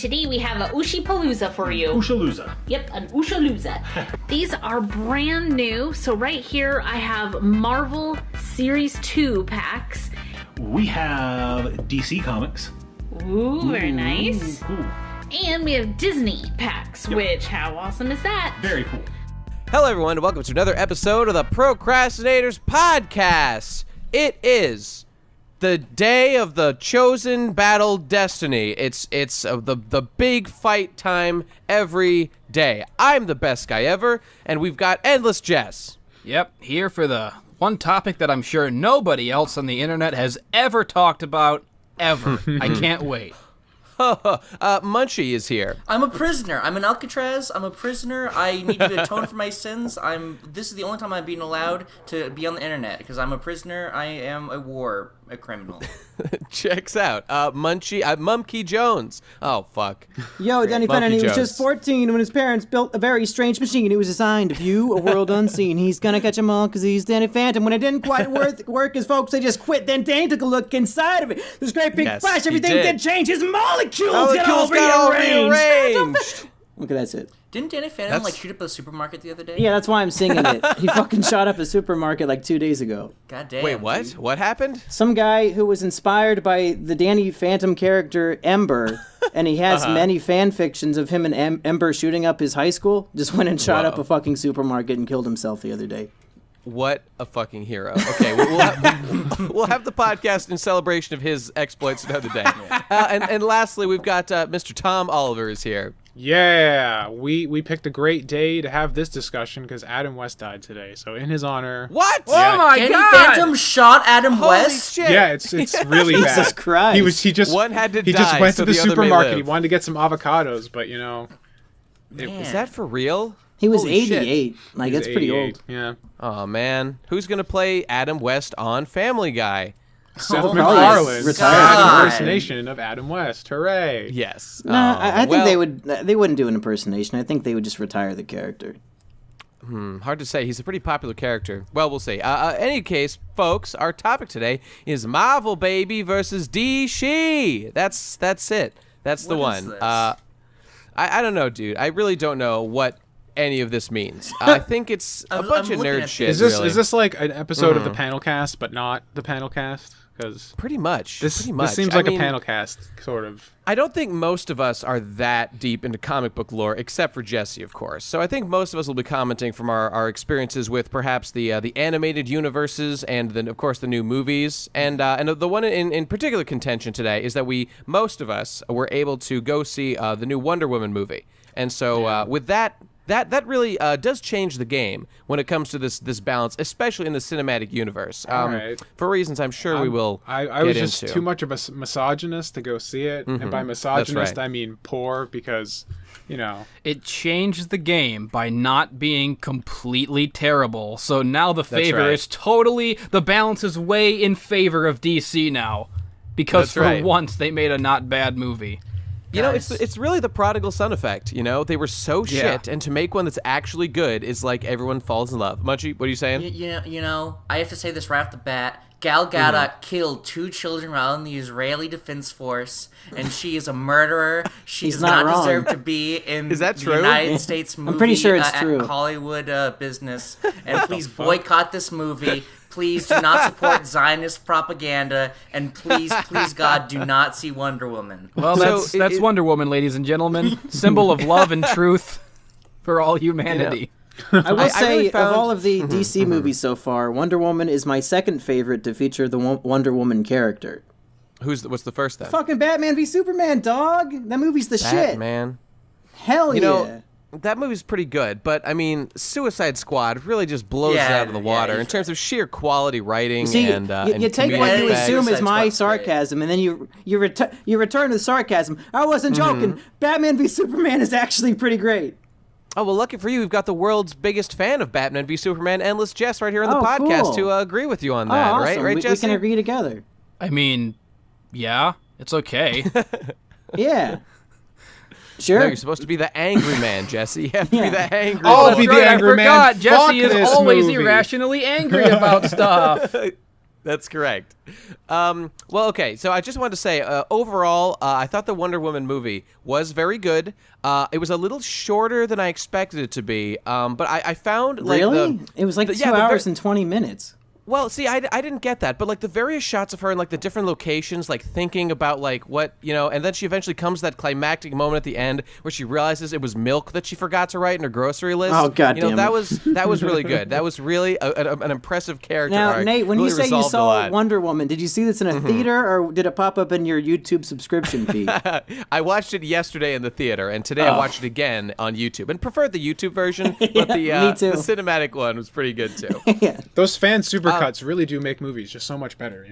today we have a Ushipalooza for you. Ushalooza. Yep, an Ushalooza. These are brand new. So right here I have Marvel Series 2 packs. We have DC Comics. Ooh, very nice. Ooh. And we have Disney packs, which, how awesome is that? Very cool. Hello, everyone, and welcome to another episode of the Pro Crastinators Podcast. It is the day of the chosen battle destiny. It's the big fight time every day. I'm the best guy ever, and we've got Endless Jess. Yep, here for the one topic that I'm sure nobody else on the internet has ever talked about, ever. I can't wait. Munchy is here. I'm a prisoner. I'm in Alcatraz. I'm a prisoner. I need to atone for my sins. This is the only time I'm being allowed to be on the internet because I'm a prisoner. I am a criminal. Checks out. Mumkey Jones. Oh, fuck. Yo, Danny Fenton, he was Jones. just 14 when his parents built a very strange machine. It was designed to view a world unseen. He's gonna catch 'em all because he's Danny Phantom. When it didn't quite work, his folks, they just quit. Then Danny took a look inside of it. This great big Yes, flash, he everything did. did change. His molecules Got all rearranged. Okay, that's it. Didn't Danny Phantom shoot up a supermarket the other day? Yeah, that's why I'm singing it. He fucking shot up a supermarket like 2 days ago. God damn. Wait, what? Dude. What happened? Some guy who was inspired by the Danny Phantom character Ember, and he has many fan fictions of him and Ember shooting up his high school, just went and shot up a fucking supermarket and killed himself the other day. What a fucking hero. Okay, we'll have the podcast in celebration of his exploits another day. And lastly, we've got Mr. Tom Oliver is here. Yeah, we picked a great day to have this discussion because Adam West died today. So in his honor, What? Yeah. Oh my Danny god! Phantom shot Adam Holy West? shit. yeah, it's really bad. Jesus Christ. He just One had to he die just went so to the the other may supermarket. live. He wanted to get some avocados, but Is that for real? He was Holy shit. 88. Like, he's that's pretty 88. old. Yeah, Oh, man. Who's going to play Adam West on Family Guy? Seth Oh, MacFarlane, retired. impersonation of Adam West. Hooray! Yes. Nah, I think well, they wouldn't do an impersonation. I think they would just retire the character. Hard to say. He's a pretty popular character. Well, we'll see. Any case, folks, our topic today is Marvel Baby versus DC. That's it. That's the What is one. this? I don't know, dude. I really don't know what any of this means. I think it's a bunch I'm of looking nerd at shit. Is this really. is this like an episode of the panel cast, but not the panel cast? Because pretty much? this pretty much. seems I like mean, a panel cast, sort of. I don't think most of us are that deep into comic book lore, except for Jesse, of course. So I think most of us will be commenting from our experiences with perhaps the animated universes and then, of course, the new movies. And the one in particular contention today is that most of us were able to go see the new Wonder Woman movie. And so with that really does change the game when it comes to this balance, especially in the cinematic universe. Right. For reasons I'm sure we will I get was just into. too much of a misogynist to go see it, and by misogynist right. I mean poor because, It changed the game by not being completely terrible. So now the favor right. is the balance is way in favor of DC now. Because That's for right. once they made a not bad movie. You know, Guys. it's really the prodigal son effect. You know, they were so shit, and to make one that's actually good is like everyone falls in love. Munchie, what are you saying? You know, I have to say this right off the bat. Gal Gadot killed 2 children while in the Israeli Defense Force, and she is a murderer. She does not not wrong. deserve to be in Is that the true? United States movie. pretty sure it's true. Hollywood business. And please boycott this movie. Please do not support Zionist propaganda, and please, God, do not see Wonder Woman. Well, So that's Wonder Woman, ladies and gentlemen. Symbol of love and truth for all humanity. I will I say, really found- of all of the DC movies so far, Wonder Woman is my second favorite to feature the Wonder Woman character. What's the first then? Fucking Batman v Superman, dog! That movie's the shit. Batman. Hell You yeah. know, that movie's pretty good, but I mean, Suicide Squad really just blows it out of the water in terms of sheer quality writing See, and you take comedic what you effects. assume is my Suicide Squad's great. sarcasm, and then you return to the sarcasm. I wasn't joking. Batman v Superman is actually pretty great. Oh, well, lucky for you, we've got the world's biggest fan of Batman v Superman, Endless Jess, right here on the podcast cool. to agree with you on Oh, that, awesome. right? Right, we Jesse? can agree together. I mean, yeah, it's okay. Yeah. Sure. No, you're supposed to be the angry man, Jesse. You have to be Yeah. the angry Oh, man. be the Right, angry I forgot. man. Jesse Fuck is this always movie. irrationally angry about stuff. That's correct. Well, okay, so I just wanted to say, overall, I thought the Wonder Woman movie was very good. It was a little shorter than I expected it to be, but I found like Really? It was like 2 hours and 20 minutes. Well, see, I didn't get that, but like the various shots of her in like the different locations, like thinking about like what, and then she eventually comes to that climactic moment at the end where she realizes it was milk that she forgot to write in her grocery list. Oh, God damn it. That was really good. That was really an impressive character Now, arc. Nate, when Really you say you resolved a saw lot. Wonder Woman, did you see this in a theater or did it pop up in your YouTube subscription feed? I watched it yesterday in the theater, and today I watched it again on YouTube, and preferred the YouTube version, but me too. the cinematic one was pretty good too. Yeah. Those fan supercuts really do make movies just so much better,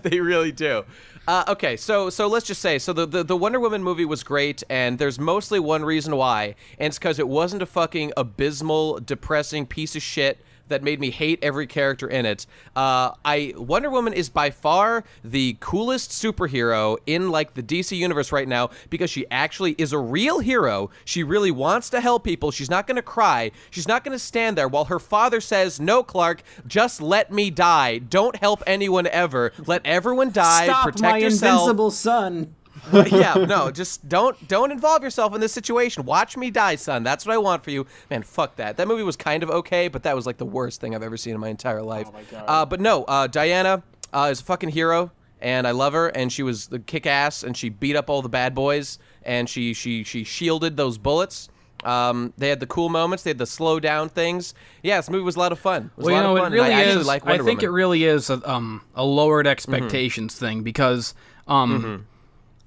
They really do. Okay, so let's just say, so the Wonder Woman movie was great, and there's mostly one reason why, and it's because it wasn't a fucking abysmal, depressing piece of shit that made me hate every character in it. Wonder Woman is by far the coolest superhero in like the DC universe right now because she actually is a real hero. She really wants to help people. She's not going to cry. She's not going to stand there while her father says, "No, Clark, just let me die. Don't help anyone ever. Let everyone die. Stop Protect my yourself." invincible son. Yeah, no, just don't involve yourself in this situation. Watch me die, son. That's what I want for you. Man, fuck that. That movie was kind of okay, but that was like the worst thing I've ever seen in my entire life. Oh my God. But no, Diana is a fucking hero, and I love her, and she was the kick-ass, and she beat up all the bad boys, and she shielded those bullets. They had the cool moments. They had the slow down things. Yeah, this movie was a lot of fun. It was a lot of fun. It really and I actually is. like I Wonder think Woman. it really is a lowered expectations thing because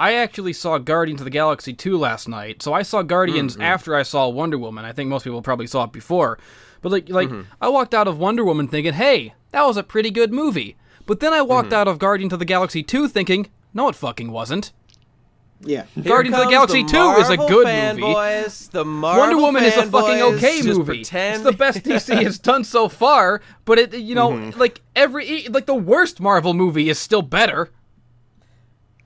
I actually saw Guardians of the Galaxy 2 last night. So I saw Guardians after I saw Wonder Woman. I think most people probably saw it before. But like I walked out of Wonder Woman thinking, "Hey, that was a pretty good movie." But then I walked out of Guardians of the Galaxy 2 thinking, "No, it fucking wasn't." Yeah. Guardians of the Galaxy 2 is a good movie. The Marvel Wonder Woman is a fucking fanboys okay just movie. pretend- It's the best DC has done so far, but it like the worst Marvel movie is still better.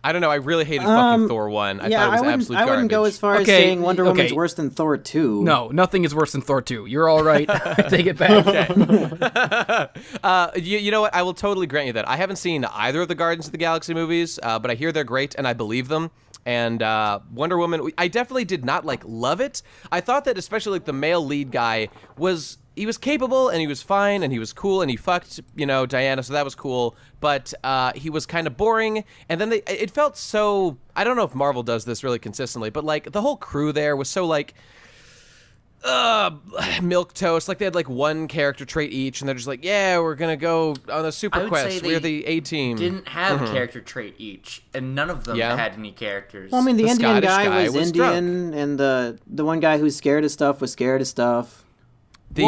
I don't know. I really hated fucking Thor 1. I thought it was absolute I wouldn't go garbage. as far as Okay, saying Wonder Woman's okay. worse than Thor 2. No, nothing is worse than Thor 2. You're all right. Take it back. You know what? I will totally grant you that. I haven't seen either of the Guardians of the Galaxy movies, but I hear they're great, and I believe them. And Wonder Woman, I definitely did not love it. I thought that especially the male lead guy was capable and he was fine and he was cool and he fucked Diana, so that was cool. But he was kind of boring. And then it felt so. I don't know if Marvel does this really consistently, but the whole crew there was so milk toast. They had one character trait each, and they're just yeah, we're gonna go on a super quest. We're the A team. Didn't have a character trait each, and none of them had any characters. Well, I mean, the Indian Scottish guy was Indian, drunk. and the one guy who's scared of stuff was scared of stuff. The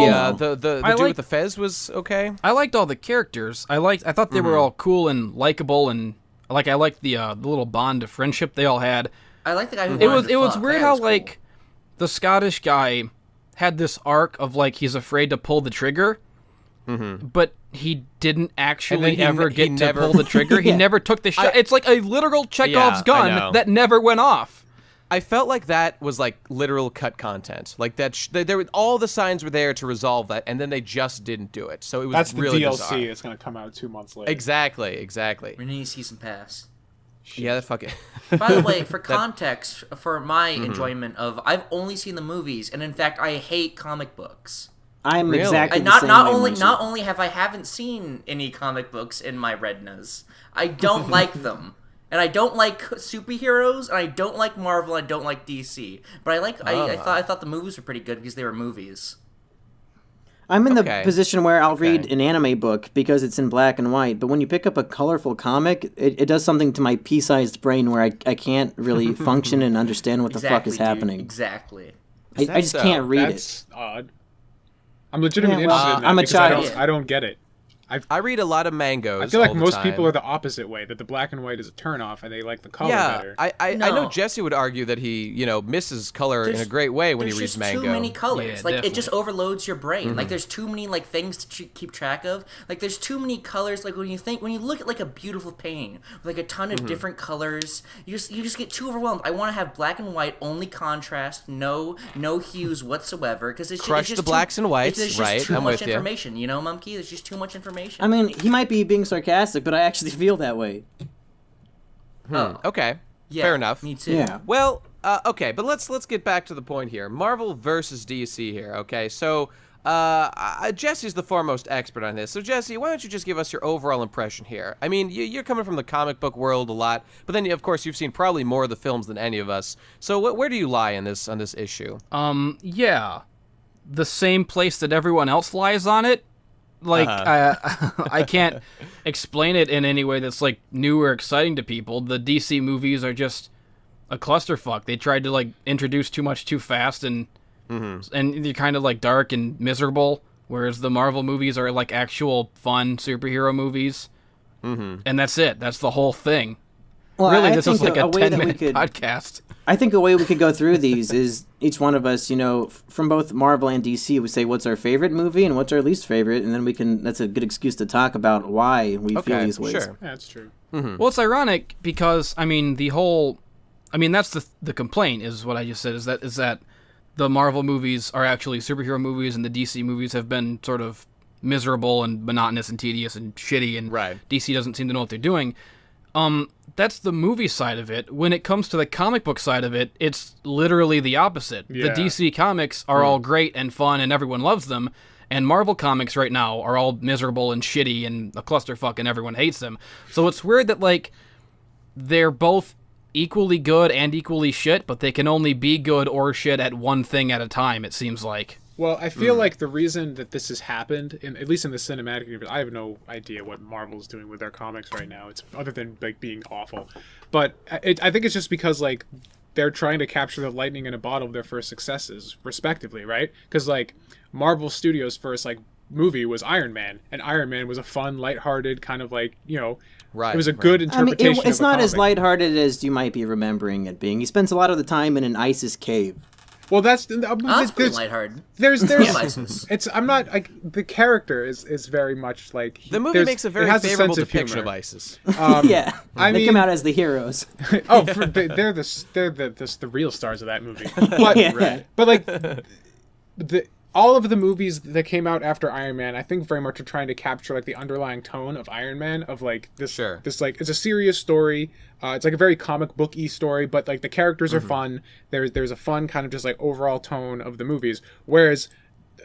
dude with the fez was okay. I liked all the characters. I thought they were all cool and likable, and I liked the little bond of friendship they all had. I like the guy who It was weird how cool. the Scottish guy had this arc of he's afraid to pull the trigger, but he didn't actually ever get to pull the trigger. He never took the shot. It's like a literal Chekhov's I know. gun that never went off. I felt like that was literal cut content. There were all the signs were there to resolve that, and then they just didn't do it. So it was That's the really DLC. bizarre. It's going to come out 2 months later. Exactly. We need a season pass. Yeah, that fucking. By the way, for context, for my enjoyment of, I've only seen the movies, and in fact, I hate comic books. I'm Really? exactly the Not same not way, only Munchy. not only haven't seen any comic books in my retinas, I don't like them. And I don't like superheroes, and I don't like Marvel, and I don't like DC. But I thought the movies were pretty good because they were movies. I'm in the Okay. position where I'll read Okay. an anime book because it's in black and white, but when you pick up a colorful comic, it does something to my pea-sized brain where I can't really function and understand what the fuck is Dude, happening. Exactly. I just can't read it. That's odd. I'm legitimately Yeah, well, interested in that I'm a because child. I don't get it. I read a lot of mangoes. I feel like all the most time. people are the opposite way, that the black and white is a turnoff and they like the color Yeah, better. I know No. Jesse would argue that he misses color in a great way when he There's reads just mango. too many colors. Yeah, It just definitely. overloads your brain. There's too many things to keep track of. There's too many colors. When you look at a beautiful painting with a ton of different colors, you just get too overwhelmed. I want to have black and white, only contrast, no hues whatsoever, because it's Crush just the blacks and whites, There's just right, too I'm much with ya. information. Mumkey. There's just too much information. information. I mean, he might be being sarcastic, but I actually feel that way. Okay. Yeah, Fair enough. Me too. Yeah. Well, okay, but let's get back to the point here. Marvel versus DC here. Okay, so Jesse's the foremost expert on this. So Jesse, why don't you just give us your overall impression here? I mean, you're coming from the comic book world a lot, but then of course you've seen probably more of the films than any of us. So where do you lie on this issue? Yeah, the same place that everyone else lies on it. Like, I can't explain it in any way that's, like, new or exciting to people. The DC movies are just a clusterfuck. They tried to, like, introduce too much too fast, and they're kind of, like, dark and miserable, whereas the Marvel movies are, like, actual fun superhero movies. And that's it. That's the whole thing. Well, Really, I this is think like a way that 10-minute podcast. I think a way we could go through these is each one of us, from both Marvel and DC, we say what's our favorite movie and what's our least favorite, and then that's a good excuse to talk about why we feel these ways. Sure. Yeah, that's true. Well, it's ironic because, I mean, that's the complaint is what I just said, is that the Marvel movies are actually superhero movies and the DC movies have been sort of miserable and monotonous and tedious and shitty, and DC doesn't seem to know what they're doing. That's the movie side of it. When it comes to the comic book side of it, it's literally the opposite. Yeah. The DC comics are all great and fun and everyone loves them, and Marvel comics right now are all miserable and shitty and a clusterfuck and everyone hates them. So it's weird that, like, they're both equally good and equally shit, but they can only be good or shit at one thing at a time, it seems like. Well, I feel like the reason that this has happened, at least in the cinematic universe, I have no idea what Marvel's doing with their comics right now. It's other than, like, being awful. But I think it's just because, like, they're trying to capture the lightning in a bottle of their first successes, respectively, right? Because, like, Marvel Studios' first, like, movie was Iron Man, and Iron Man was a fun, lighthearted kind of, like, Right, it was a good interpretation. It's of a not as comic. lighthearted as you might be remembering it being. He spends a lot of the time in an ISIS cave. Well, that's pretty lighthearted. There's ISIS. it's I'm not like the character is very much like The movie makes a very favorable depiction of humor. ISIS. Yeah, I they mean- come out as the heroes. They're the real stars of that movie. But Yeah. but like all of the movies that came out after Iron Man, I think very much are trying to capture like the underlying tone of Iron Man, of like this like, it's a serious story. It's like a very comic book-y story, but like the characters are fun. There's a fun kind of just like overall tone of the movies. Whereas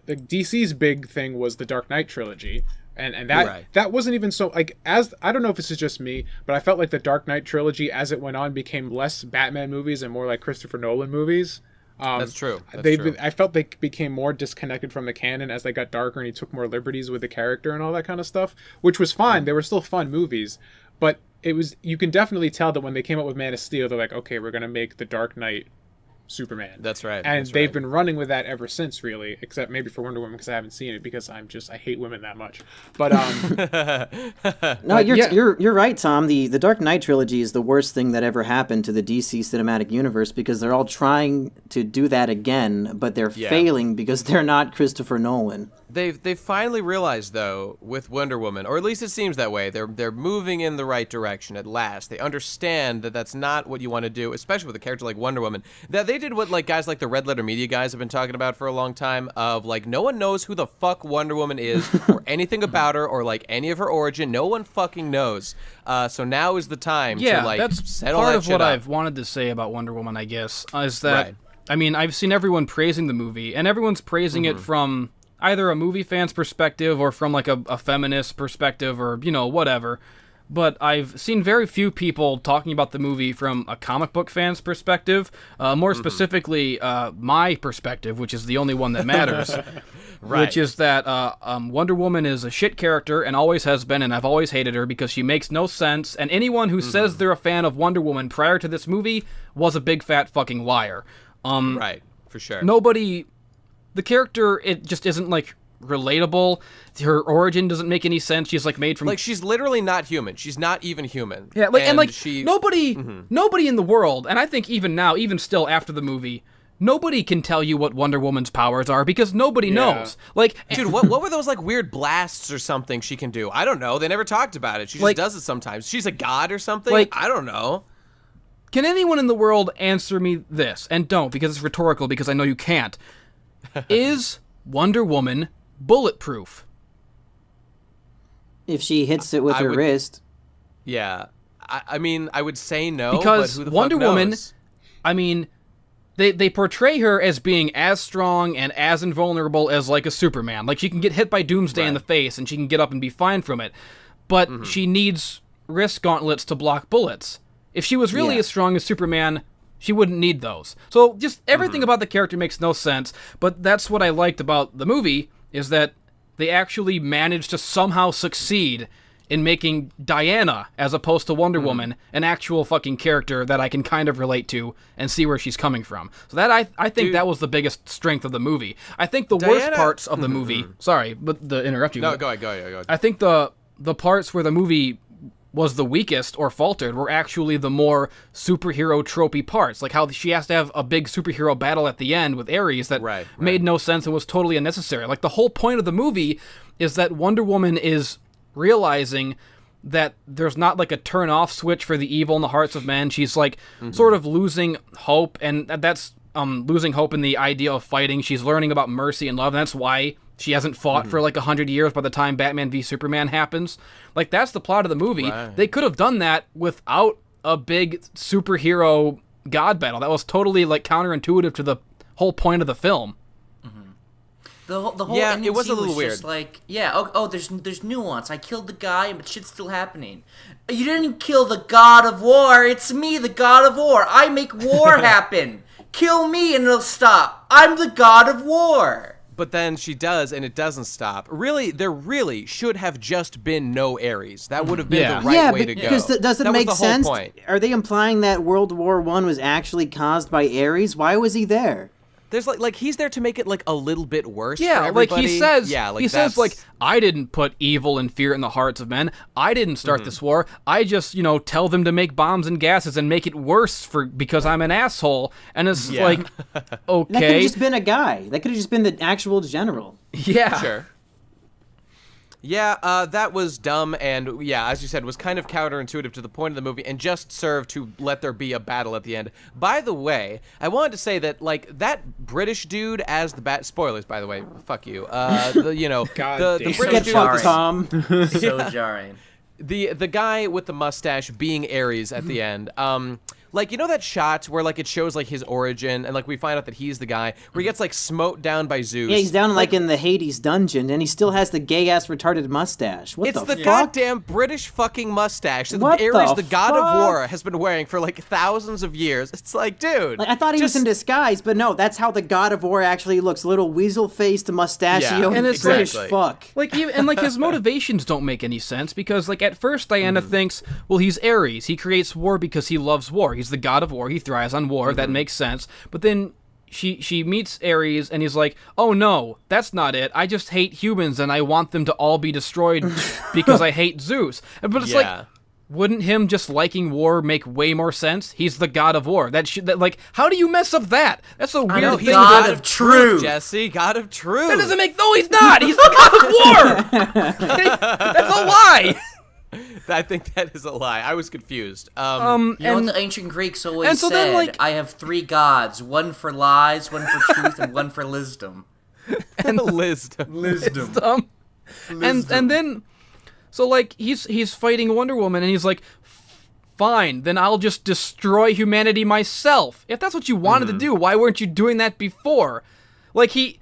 the DC's big thing was the Dark Knight trilogy. And that wasn't even so, like, as I don't know if this is just me, but I felt like the Dark Knight trilogy as it went on became less Batman movies and more like Christopher Nolan movies. That's true. I felt they became more disconnected from the canon as they got darker, and he took more liberties with the character and all that kind of stuff, which was fine. They were still fun movies, but you can definitely tell that when they came up with Man of Steel, they're like, okay, we're gonna make the Dark Knight Superman. That's right. And they've been running with that ever since, really, except maybe for Wonder Woman, because I haven't seen it, because I hate women that much. But No, you're right, Tom. The Dark Knight trilogy is the worst thing that ever happened to the DC cinematic universe, because they're all trying to do that again, but they're failing because they're not Christopher Nolan. They've finally realized, though, with Wonder Woman, or at least it seems that way, they're moving in the right direction at last. They understand that that's not what you want to do, especially with a character like Wonder Woman. That they did what like guys like the Red Letter Media guys have been talking about for a long time, of like no one knows who the fuck Wonder Woman is or anything about her or like any of her origin. No one fucking knows. So now is the time to like that's set all part that of shit what up. I've wanted to say about Wonder Woman, I guess, is that I mean, I've seen everyone praising the movie, and everyone's praising it from either a movie fan's perspective or from like a feminist perspective, or whatever. But I've seen very few people talking about the movie from a comic book fan's perspective, more specifically my perspective, which is the only one that matters. Which is that Wonder Woman is a shit character and always has been, and I've always hated her because she makes no sense, and anyone who says they're a fan of Wonder Woman prior to this movie was a big fat fucking liar. Right, for sure. The character, it just isn't like relatable. Her origin doesn't make any sense. She's like made from like she's literally not human. She's not even human. Yeah, like and like she... nobody in the world, and I think even now, even still after the movie, nobody can tell you what Wonder Woman's powers are because nobody knows. Like, dude, what were those like weird blasts or something she can do? I don't know. They never talked about it. She just does it sometimes. She's a god or something. Like, I don't know. Can anyone in the world answer me this? And don't, because it's rhetorical, because I know you can't. Is Wonder Woman bulletproof? If she hits it with her wrist. Yeah. I mean, I would say no, because but who the Wonder fuck Woman, knows? I mean, they portray her as being as strong and as invulnerable as like a Superman. Like she can get hit by Doomsday in the face and she can get up and be fine from it. But she needs wrist gauntlets to block bullets. If she was really as strong as Superman, she wouldn't need those. So just everything about the character makes no sense. But that's what I liked about the movie, is that they actually managed to somehow succeed in making Diana, as opposed to Wonder Woman, an actual fucking character that I can kind of relate to and see where she's coming from. So that I think that was the biggest strength of the movie. I think the worst parts of the movie... Sorry, but to interrupt you. No, go ahead. I think the parts where the movie was the weakest or faltered were actually the more superhero tropey parts, like how she has to have a big superhero battle at the end with Ares that made no sense and was totally unnecessary. Like the whole point of the movie is that Wonder Woman is realizing that there's not like a turn off switch for the evil in the hearts of men. She's like sort of losing hope, and that's losing hope in the idea of fighting. She's learning about mercy and love, and that's why she hasn't fought for like 100 years by the time Batman v Superman happens. Like, that's the plot of the movie. Right. They could have done that without a big superhero god battle. That was totally like counterintuitive to the whole point of the film. The whole ending it was a little was weird. Just like, there's nuance. I killed the guy, but shit's still happening. You didn't kill the god of war. It's me, the god of war. I make war happen. Kill me and it'll stop. I'm the god of war. But then she does, and it doesn't stop. Really, there really should have just been no Ares. That would have been the right way to go. Because does it that make was the sense? Whole point. Are they implying that World War I was actually caused by Ares? Why was he there? There's like he's there to make it like a little bit worse. Yeah, for everybody. like he says, like, I didn't put evil and fear in the hearts of men. I didn't start this war. I just, tell them to make bombs and gases and make it worse because I'm an asshole. And it's like, okay. That could have just been a guy. That could have just been the actual general. Yeah. Sure. Yeah, that was dumb, and as you said, was kind of counterintuitive to the point of the movie, and just served to let there be a battle at the end. By the way, I wanted to say that, like, that British dude as the spoilers, by the way, fuck you. The British dude, Tom. So jarring. The guy with the mustache being Ares at the end. Like, that shot where, like, it shows, like, his origin, and, like, we find out that he's the guy, where he gets, like, smote down by Zeus. Yeah, he's down, like in the Hades dungeon, and he still has the gay-ass retarded mustache. It's the fuck? goddamn British fucking mustache that Ares, the god of war, has been wearing for, like, thousands of years. It's like, dude. Like, I thought he was in disguise, but no, that's how the god of war actually looks. Little weasel-faced, mustachio, and it's British fuck. Like, his motivations don't make any sense, because, like, at first Diana thinks, well, he's Ares. He creates war because he loves war. He's the god of war. He thrives on war. That makes sense. But then she meets Ares, and he's like, oh no, that's not it. I just hate humans, and I want them to all be destroyed because I hate Zeus. But it's like, wouldn't him just liking war make way more sense? He's the god of war. That like, how do you mess up that? That's a weird thing. He's god of truth, Jesse. God of truth. That doesn't make... No, he's not. He's the god of war. That's a lie. I think that is a lie. I was confused. What the ancient Greeks always said? Then, like, I have three gods: one for lies, one for truth, and one for wisdom. And Lisdom. And then, so like he's fighting Wonder Woman, and he's like, fine, then I'll just destroy humanity myself. If that's what you wanted to do, why weren't you doing that before? Like he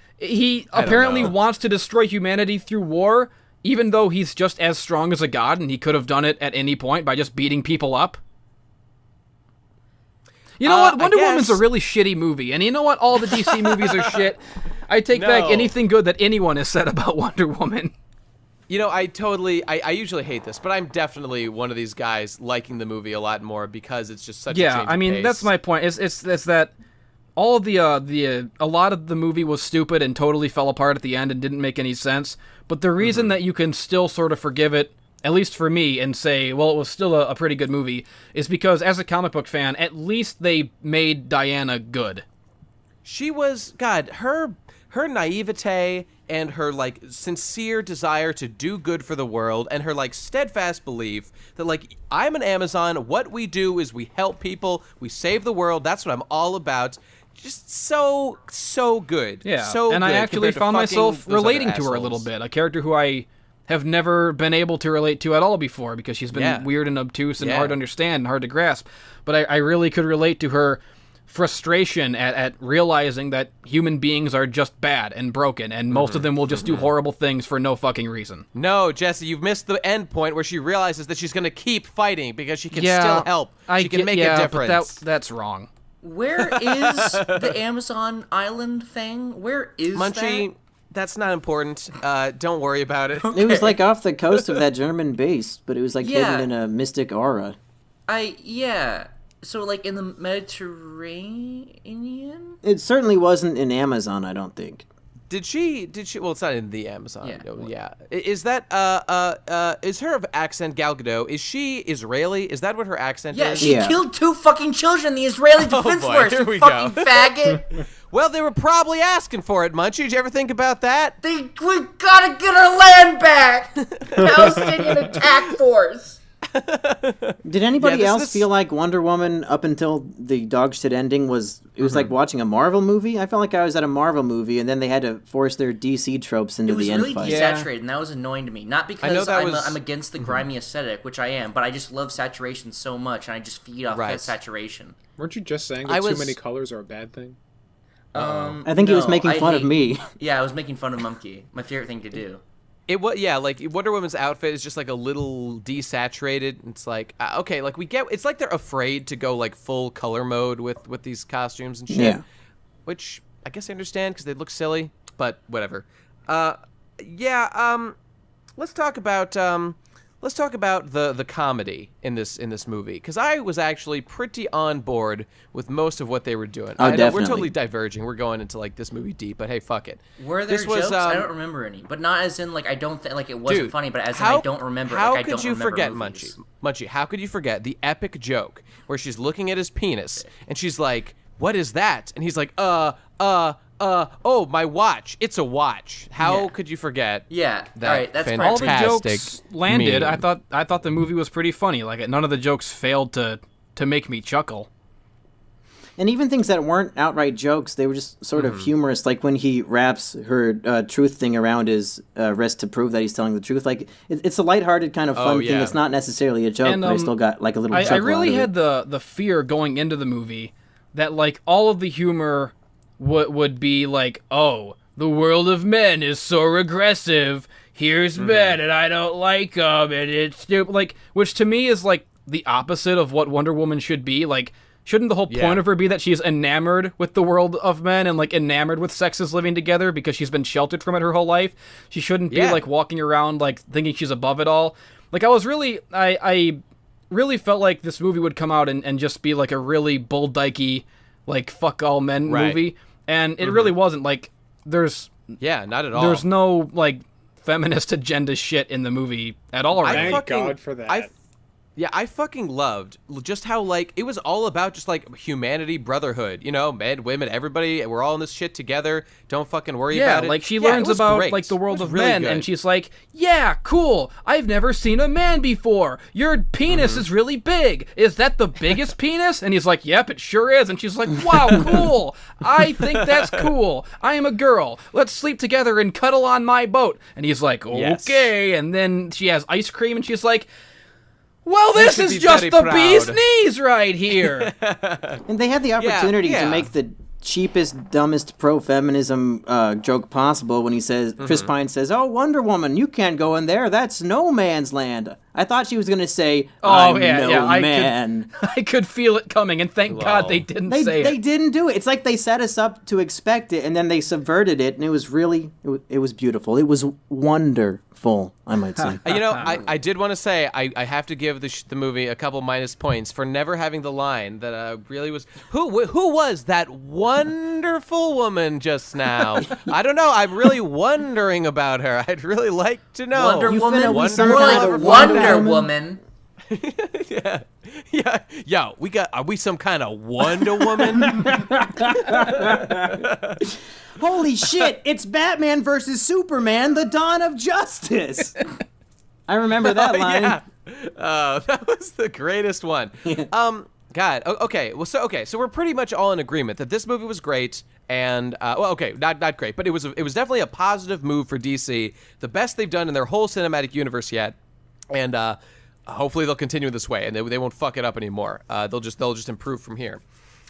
apparently wants to destroy humanity through war, even though he's just as strong as a god, and he could have done it at any point by just beating people up. You know what? Wonder Woman's a really shitty movie, and you know what? All the DC movies are shit. I take back anything good that anyone has said about Wonder Woman. I usually hate this, but I'm definitely one of these guys liking the movie a lot more because it's just such a change of pace. That's my point. It's that all of a lot of the movie was stupid and totally fell apart at the end and didn't make any sense. But the reason that you can still sort of forgive it, at least for me, and say, well, it was still a pretty good movie, is because as a comic book fan, at least they made Diana good. She was, God, her naivete and her, like, sincere desire to do good for the world and her, like, steadfast belief that, like, I'm an Amazon, what we do is we help people, we save the world, that's what I'm all about. Just so good. Yeah, so and good I actually found myself relating to her a assholes. little bit. A character who I have never been able to relate to at all before because she's been weird and obtuse and hard to understand and hard to grasp. But I really could relate to her frustration at realizing that human beings are just bad and broken, and most of them will just do horrible things for no fucking reason. No, Jesse, you've missed the end point where she realizes that she's going to keep fighting because she can still help. She can make a difference. But that's wrong. Where is the Amazon island thing? Where is Munchy, that's not important. Don't worry about it. It was like off the coast of that German base, but it was like hidden in a mystic aura. So, like, in the Mediterranean? It certainly wasn't in Amazon, I don't think. Did she? Well, it's not in the Amazon. Yeah. Is that, is her accent Gal Gadot? Is she Israeli? Is that what her accent is? She killed 2 fucking children in the Israeli Defense Force, you fucking faggot! Well, they were probably asking for it, Munchy. Did you ever think about that? We gotta get our land back! Palestinian attack force! Did anybody else feel like Wonder Woman up until the dog shit ending was like watching a Marvel movie? I felt like I was at a Marvel movie and then they had to force their DC tropes into the end fight. It was really desaturated and that was annoying to me. Not because I'm against the grimy aesthetic, which I am, but I just love saturation so much and I just feed off that saturation. Weren't you just saying that too many colors are a bad thing? I think he was making fun of me. Yeah, I was making fun of Munchy. My favorite thing to do. It was like Wonder Woman's outfit is just like a little desaturated. It's like okay, like we get. It's like they're afraid to go like full color mode with these costumes and shit. Yeah. Which I guess I understand because they look silly, but whatever. Let's talk about the comedy in this movie because I was actually pretty on board with most of what they were doing. I know we're totally diverging. We're going into like this movie deep, but hey, fuck it. Were there jokes? I don't remember any, but not as in like I don't think like it wasn't funny, but as in I don't remember. How could you forget Munchy? Munchy, how could you forget the epic joke where she's looking at his penis and she's like, "What is that?" And he's like, oh, my watch. It's a watch. How could you forget? Yeah. That all right, that's fantastic all the jokes landed. meme. I thought the movie was pretty funny. Like none of the jokes failed to make me chuckle. And even things that weren't outright jokes, they were just sort of humorous. Like when he wraps her truth thing around his wrist to prove that he's telling the truth. Like it's a lighthearted kind of fun thing. It's not necessarily a joke, but I still got like a little chuckle I really out of had the fear going into the movie that like all of the humor would be like, oh, the world of men is so regressive. Here's men, and I don't like them, and it's stupid. Like, which to me is like the opposite of what Wonder Woman should be. Like, shouldn't the whole point of her be that she's enamored with the world of men and like enamored with sexes living together because she's been sheltered from it her whole life? She shouldn't be like walking around like thinking she's above it all. Like, I really felt like this movie would come out and just be like a really bull dykey, like fuck all men movie. And it really wasn't. Like, there's... Yeah, not at all. There's no, like, feminist agenda shit in the movie at all. Thank God for that. I fucking loved just how, like, it was all about just, like, humanity, brotherhood. You know, men, women, everybody, we're all in this shit together. Don't fucking worry about it. Yeah, like, she learns about, like, the world of men, and she's like, yeah, cool, I've never seen a man before. Your penis is really big. Is that the biggest penis? And he's like, yep, it sure is. And she's like, wow, cool. I think that's cool. I am a girl. Let's sleep together and cuddle on my boat. And he's like, okay. And then she has ice cream, and she's like, well, this is just the bee's knees right here. And they had the opportunity to make the cheapest, dumbest pro-feminism joke possible when he says, Chris Pine says, oh, Wonder Woman, you can't go in there. That's no man's land. I thought she was going to say, man. I could feel it coming, and thank God they didn't say it. They didn't do it. It's like they set us up to expect it, and then they subverted it, and it was really, it was beautiful. It was wonderful, I might say. You know, I did want to say, I have to give the movie a couple minus points for never having the line that really was, who was that wonderful woman just now? I don't know. I'm really wondering about her. I'd really like to know. Wonder Woman? Wonder Woman. Yeah. Yo, are we some kind of Wonder Woman? Holy shit, it's Batman versus Superman, the Dawn of Justice. I remember that line. Yeah. That was the greatest one. God. Okay. Well, so we're pretty much all in agreement that this movie was great, and not great, but it was definitely a positive move for DC, the best they've done in their whole cinematic universe yet, and hopefully they'll continue this way, and they won't fuck it up anymore. They'll just improve from here.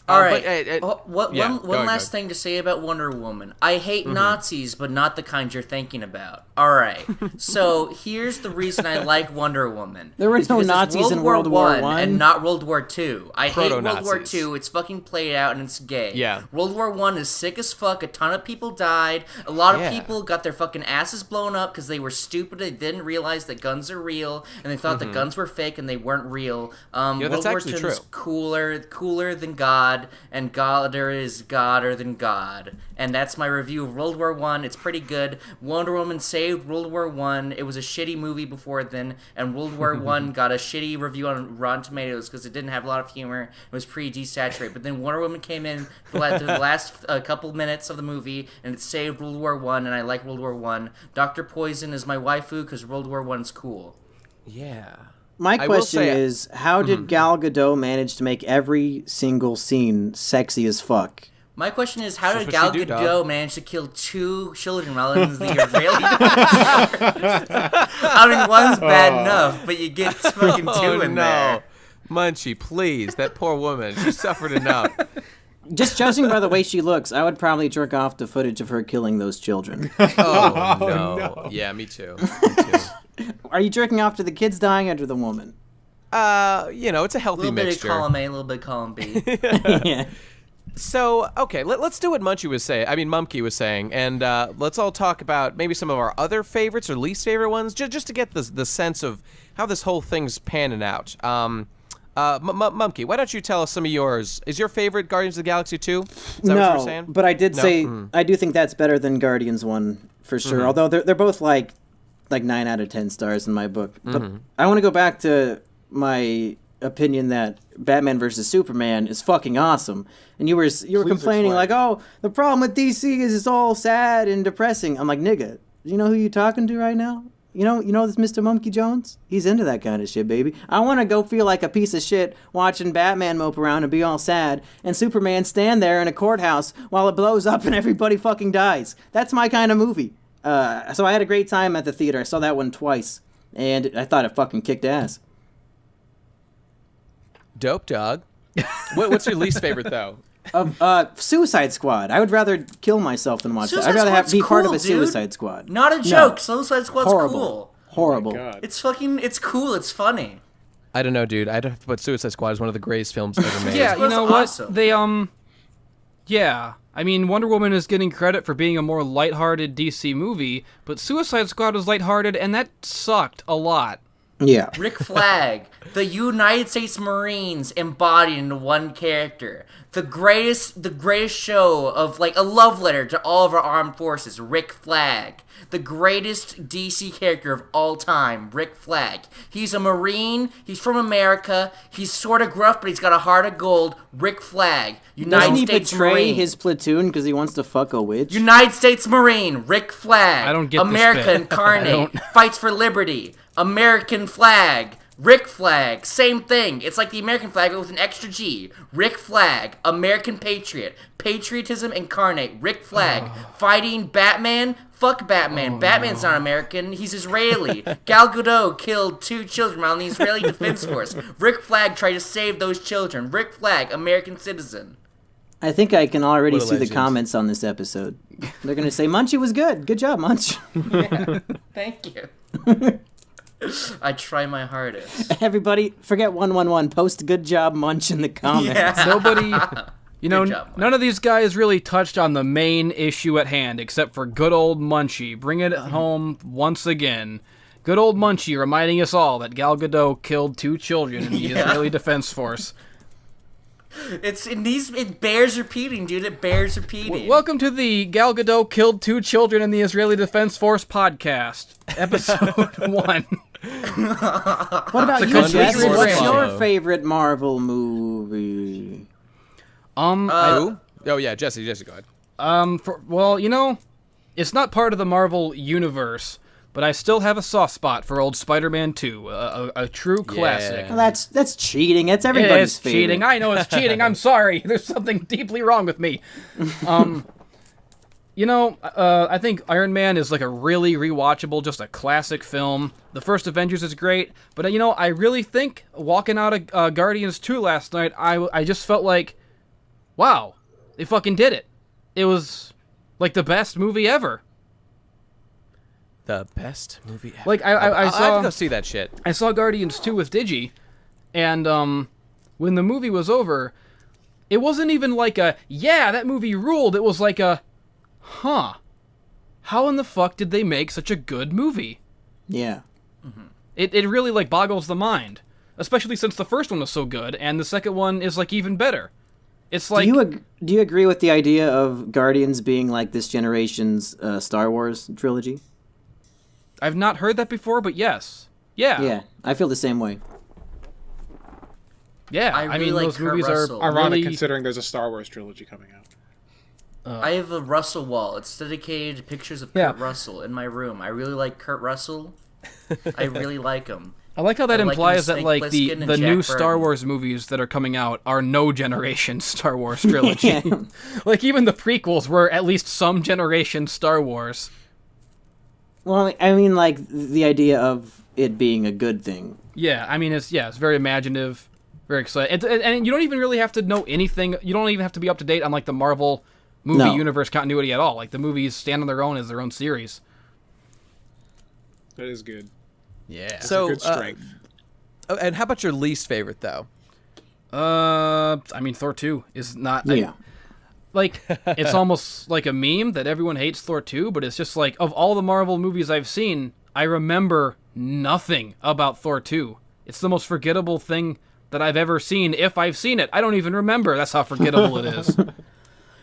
All right. One last thing to say about Wonder Woman. I hate Mm-hmm. Nazis, but not the kind you're thinking about. All right. So here's the reason I like Wonder Woman. There were no Nazis in World War I and not World War II. I hate World War Proto-Nazis. II. It's fucking played out and it's gay. Yeah. World War I is sick as fuck. A ton of people died. A lot of people got their fucking asses blown up because they were stupid. They didn't realize that guns are real, and they thought that guns were fake and they weren't real. World that's War actually II true. is cooler than God, and Godder is Godder than God. And that's my review of World War I. It's pretty good. Wonder Woman saved World War I. It was a shitty movie before then, and World War I got a shitty review on Rotten Tomatoes because it didn't have a lot of humor. It was pretty desaturated. But then Wonder Woman came in for the last couple minutes of the movie, and it saved World War I, and I like World War I. Dr. Poison is my waifu because World War I is cool. Yeah. My I will question say- is, how did Gal Gadot manage to make every single scene sexy as fuck? My question is, how did what Gal you do, Gadot dog. manage to kill 2 children rather than the Israeli? I mean, one's bad enough, but you get fucking 2 in there. Munchy, please. That poor woman. She suffered enough. Just judging by the way she looks, I would probably jerk off to footage of her killing those children. Oh, no. Yeah, me too. Are you jerking off to the kids dying or to the woman? It's a healthy A little bit of mixture. column A, a little bit of column B. Yeah. So, okay, let's do what Mumkey was saying, and let's all talk about maybe some of our other favorites or least favorite ones, just to get the sense of how this whole thing's panning out. Mumkey, why don't you tell us some of yours? Is your favorite Guardians of the Galaxy 2? Is that what you were saying? But I did say I do think that's better than Guardians 1 for sure. Although they're both like 9 out of 10 stars in my book. But I want to go back to my opinion that Batman versus Superman is fucking awesome. And you were complaining like, oh, the problem with DC is it's all sad and depressing. I'm like, nigga, you know who you talking to right now? You know this Mr. Mumkey Jones? He's into that kind of shit, baby. I want to go feel like a piece of shit watching Batman mope around and be all sad, and Superman stand there in a courthouse while it blows up and everybody fucking dies. That's my kind of movie. So I had a great time at the theater. I saw that one twice, and I thought it fucking kicked ass. Dope, dog. What's your least favorite, though? Suicide Squad. I would rather kill myself than watch that. I'd rather Squad's be part of cool, a Suicide Squad. Not a joke. Suicide Squad's Horrible. cool. Horrible. God. It's cool. It's funny. I don't know, dude. I'd have to put Suicide Squad as one of the greatest films ever made. Yeah, you know what? Awesome. They yeah. I mean, Wonder Woman is getting credit for being a more lighthearted DC movie, but Suicide Squad was lighthearted, and that sucked a lot. Yeah. Rick Flag, the United States Marines embodied into one character. The greatest show of like a love letter to all of our armed forces. Rick Flag, the greatest DC character of all time. Rick Flag. He's a Marine. He's from America. He's sort of gruff, but he's got a heart of gold. Rick Flag, United Doesn't he States betray Marine. his platoon because he wants to fuck a witch? United States Marine, Rick Flag. I don't get this America bit. incarnate, fights for liberty. American flag, Rick Flag, same thing. It's like the American flag but with an extra G. Rick Flag, American patriot, patriotism incarnate. Rick Flag, fighting Batman. Fuck Batman. Batman's not American. He's Israeli. Gal Gadot killed 2 children while in the Israeli Defense Force. Rick Flag tried to save those children. Rick Flag, American citizen. I think I can already What a see the legend. comments on this episode. They're going to say, Munchy was good. Good job, Munch. Thank you. I try my hardest. Everybody, forget 111. Post good job, Munch in the comments. Yeah. Nobody, Good job, Mike. none of these guys really touched on the main issue at hand, except for good old Munchy. Bring it home once again. Good old Munchy reminding us all that Gal Gadot killed 2 children in the Israeli Defense Force. It bears repeating, dude. It bears repeating. Welcome to the Gal Gadot killed 2 children in the Israeli Defense Force podcast, episode 1. What about you, country Jess? for What's Rambo. your favorite Marvel movie? Who? Oh, yeah, Jesse, go ahead. It's not part of the Marvel universe, but I still have a soft spot for old Spider-Man 2, a true classic. Well, that's cheating. It's everybody's It's favorite. cheating. I know it's cheating. I'm sorry. There's something deeply wrong with me. I think Iron Man is like a really rewatchable, just a classic film. The first Avengers is great, but I really think walking out of Guardians 2 last night, I just felt like, wow, they fucking did it. It was like the best movie ever. The best movie ever. Like I saw, I have to go see that shit. I saw Guardians 2 with Digi, and when the movie was over, it wasn't even like that movie ruled. It was like how in the fuck did they make such a good movie? Yeah. Mm-hmm. It really like boggles the mind, especially since the first one was so good and the second one is like even better. It's like, do you agree with the idea of Guardians being like this generation's Star Wars trilogy? I've not heard that before, but yes. Yeah, I feel the same way. Yeah, I really mean, like those Kurt movies Russell. are Ironic really... considering there's a Star Wars trilogy coming out. I have a Russell wall. It's dedicated to pictures of Kurt Russell in my room. I really like Kurt Russell. I really like him. I like how that implies that like the Plissken and new Jack Star Burton. Wars movies that are coming out are no generation Star Wars trilogy. Like even the prequels were at least some generation Star Wars. Well, I mean, like the idea of it being a good thing. Yeah, I mean it's very imaginative, very exciting, and you don't even really have to know anything. You don't even have to be up to date on like the Marvel movie universe continuity at all. Like the movies stand on their own as their own series. That is good. Yeah. So, good strength. And how about your least favorite though? I mean Thor 2 is not. Yeah. Like, it's almost like a meme that everyone hates Thor 2, but it's just like, of all the Marvel movies I've seen, I remember nothing about Thor 2. It's the most forgettable thing that I've ever seen, if I've seen it. I don't even remember. That's how forgettable it is.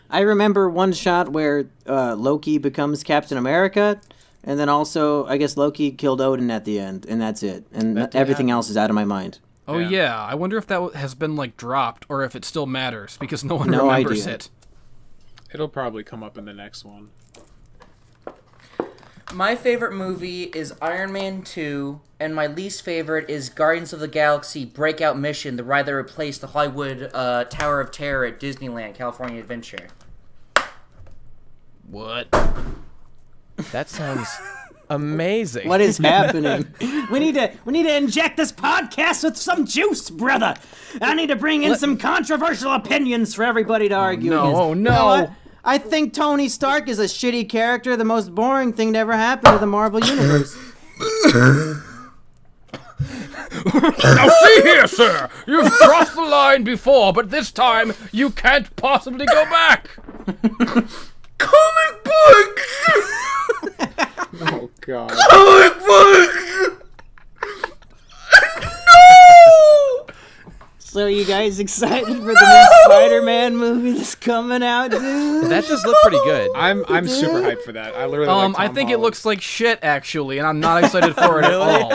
I remember one shot where Loki becomes Captain America, and then also, I guess Loki killed Odin at the end, and that's it. And everything else is out of my mind. Oh, yeah. I wonder if that has been, like, dropped, or if it still matters, because no one No remembers idea. it. It'll probably come up in the next one. My favorite movie is Iron Man 2, and my least favorite is Guardians of the Galaxy Breakout Mission, the ride that replaced the Hollywood Tower of Terror at Disneyland California Adventure. What? That sounds amazing. What is happening? we need to inject this podcast with some juice, brother. I need to bring in some controversial opinions for everybody to argue against. no. You know what? I think Tony Stark is a shitty character, the most boring thing to ever happen to the Marvel Universe. Now see here, sir! You've crossed the line before, but this time you can't possibly go back! Comic books! Oh, God. Comic books! So you guys excited for the new Spider-Man movie that's coming out, dude? That does look pretty good. I'm super hyped for that. I literally like Tom I think it Holland. looks like shit, actually, and I'm not excited for it at all.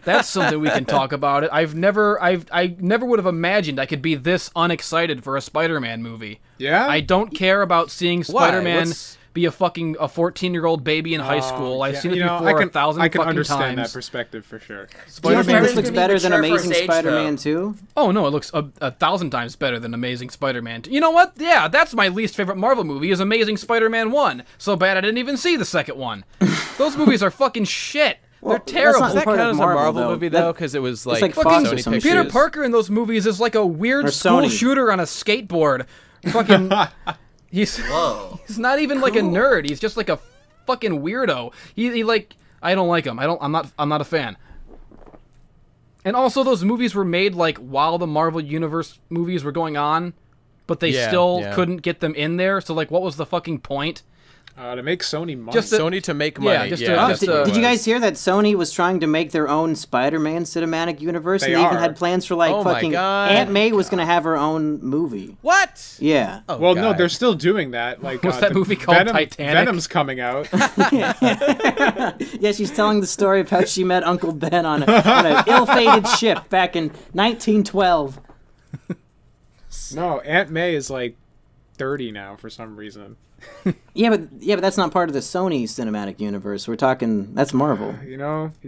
That's something we can talk about. I never would have imagined I could be this unexcited for a Spider-Man movie. Yeah? I don't care about seeing Spider-Man What's- be a 14-year-old baby in high school. I've Yeah, seen it you know, before I 1,000 can fucking understand times. that perspective for sure. Do you think Spider-Man this is looks gonna be better than mature for Amazing his age, Spider-Man though. 2? Oh no, it looks a 1,000 times better than Amazing Spider-Man 2. You know what? Yeah, that's my least favorite Marvel movie is Amazing Spider-Man 1. So bad I didn't even see the second one. Those movies are fucking shit. They're that's terrible. not Does that part count of as a Marvel, Marvel though. movie though? Because it was like, like Fox or Sony some shit. Pictures. Peter Parker in those movies is like a weird Or school Sony. shooter on a skateboard. Fucking, he's Whoa. he's not even like a nerd. He's just like a fucking weirdo. He like, I don't like him. I'm not a fan. And also those movies were made like while the Marvel Universe movies were going on, but they still couldn't get them in there. So like, what was the fucking point? To make Sony money. Just Sony to make money. just Yeah, to- Did you guys hear that Sony was trying to make their own Spider-Man cinematic universe? They and they even are. had plans for like Oh my fucking God. Aunt May was gonna have her own movie. What? Yeah. Oh, well, no, God. they're still doing that. Like, What's that the movie called, Titanic? Venom's coming out. Yeah, she's telling the story of how she met Uncle Ben on an ill-fated ship back in 1912. No, Aunt May is like 30 now for some reason. Yeah, but that's not part of the Sony cinematic universe. We're talking that's Marvel. You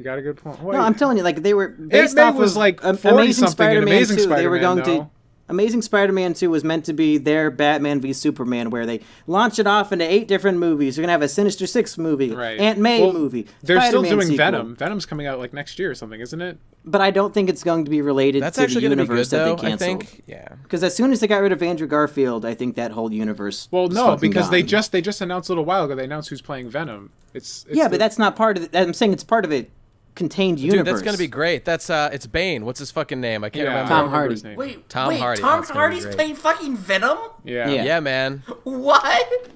got a good point. Wait. No, I'm telling you, like they were based Ant-Man off was of like 40 Amazing something in Spider-Man Amazing 2. Spider-Man, They were going though. to Amazing Spider-Man 2 was meant to be their Batman v Superman, where they launch it off into 8 different movies. You're gonna have a Sinister Six movie, Right. Aunt May movie. They're still Spider-Man doing sequel. Venom. Venom's coming out like next year or something, isn't it? But I don't think it's going to be related That's to actually the going to be universe good, that though, they I canceled. think. Yeah. Because as soon as they got rid of Andrew Garfield, I think that whole universe. Well, was no, fucking because they gone. just announced a little while ago. They announced who's playing Venom. It's but that's not part of it. I'm saying it's part of a contained universe. Dude, that's going to be great. That's it's Bane. What's his fucking name? I can't Yeah, remember. Tom I don't remember Hardy. his name. Wait, Tom Hardy. Tom That's gonna be Hardy's great. playing fucking Venom? Yeah. Yeah. Yeah, man. What?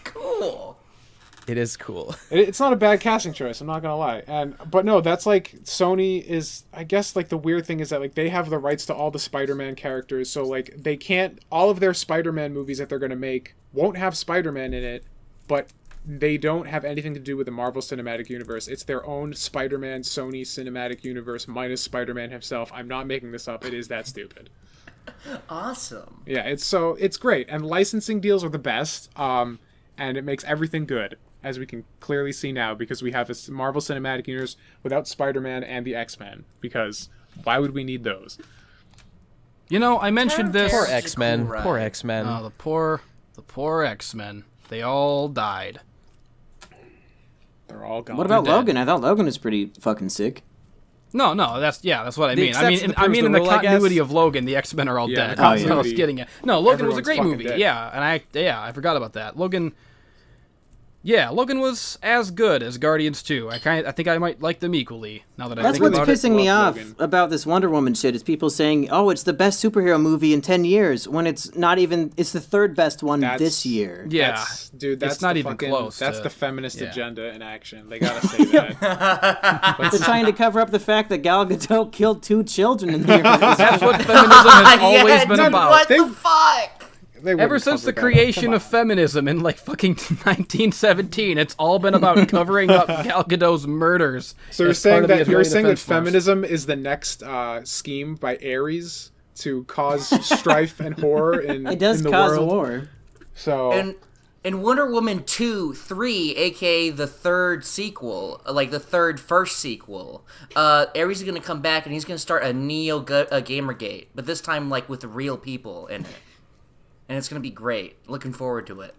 Cool. It is cool. It's not a bad casting choice, I'm not gonna lie. But no, that's like Sony is, I guess, like the weird thing is that like they have the rights to all the Spider-Man characters, so like they can't, all of their Spider-Man movies that they're gonna make won't have Spider-Man in it, but they don't have anything to do with the Marvel Cinematic Universe. It's their own Spider-Man Sony Cinematic Universe minus Spider-Man himself. I'm not making this up. It is that stupid. Awesome. Yeah, it's great, and licensing deals are the best, and it makes everything good, as we can clearly see now, because we have a Marvel Cinematic Universe without Spider-Man and the X-Men, because why would we need those? You know, I mentioned this. Poor Such a X-Men. cool ride. Poor X-Men. Oh, the poor X-Men. They all died. They're all gone. What about They're dead. Logan? I thought Logan was pretty fucking sick. No, that's what I The mean. I mean, exception I mean, proves in the the rule, I guess. continuity of Logan, the X-Men are all Yeah, dead. the That's what I was continuity, getting at. No, Logan was a everyone's great fucking movie. dead. Yeah, and I forgot about that. Logan was as good as Guardians 2. I think I might like them equally now that I That's think what's about it. pissing me Love off Logan. about this Wonder Woman shit is people saying, "Oh, it's the best superhero movie in 10 years," when it's not even. It's the third best one this year. Yeah, That's not the even fucking, close That's to- the feminist yeah. agenda in action. They gotta say that. They're trying to cover up the fact that Gal Gadot killed 2 children in the universe. That's what feminism has always Yeah, been dude, about. What They- the fuck? They Ever wouldn't since the cover that up. creation Come of on. feminism in like fucking 1917, it's all been about covering up Gal Gadot's murders. So you're as part saying of the that Israeli Defense Force. feminism is the next scheme by Ares to cause strife and horror in It does in the cause world? war. So And Wonder Woman 2, 3, aka the third sequel, like the first sequel, Ares is gonna come back and he's gonna start a Gamergate, but this time like with real people in it, and it's gonna be great. Looking forward to it.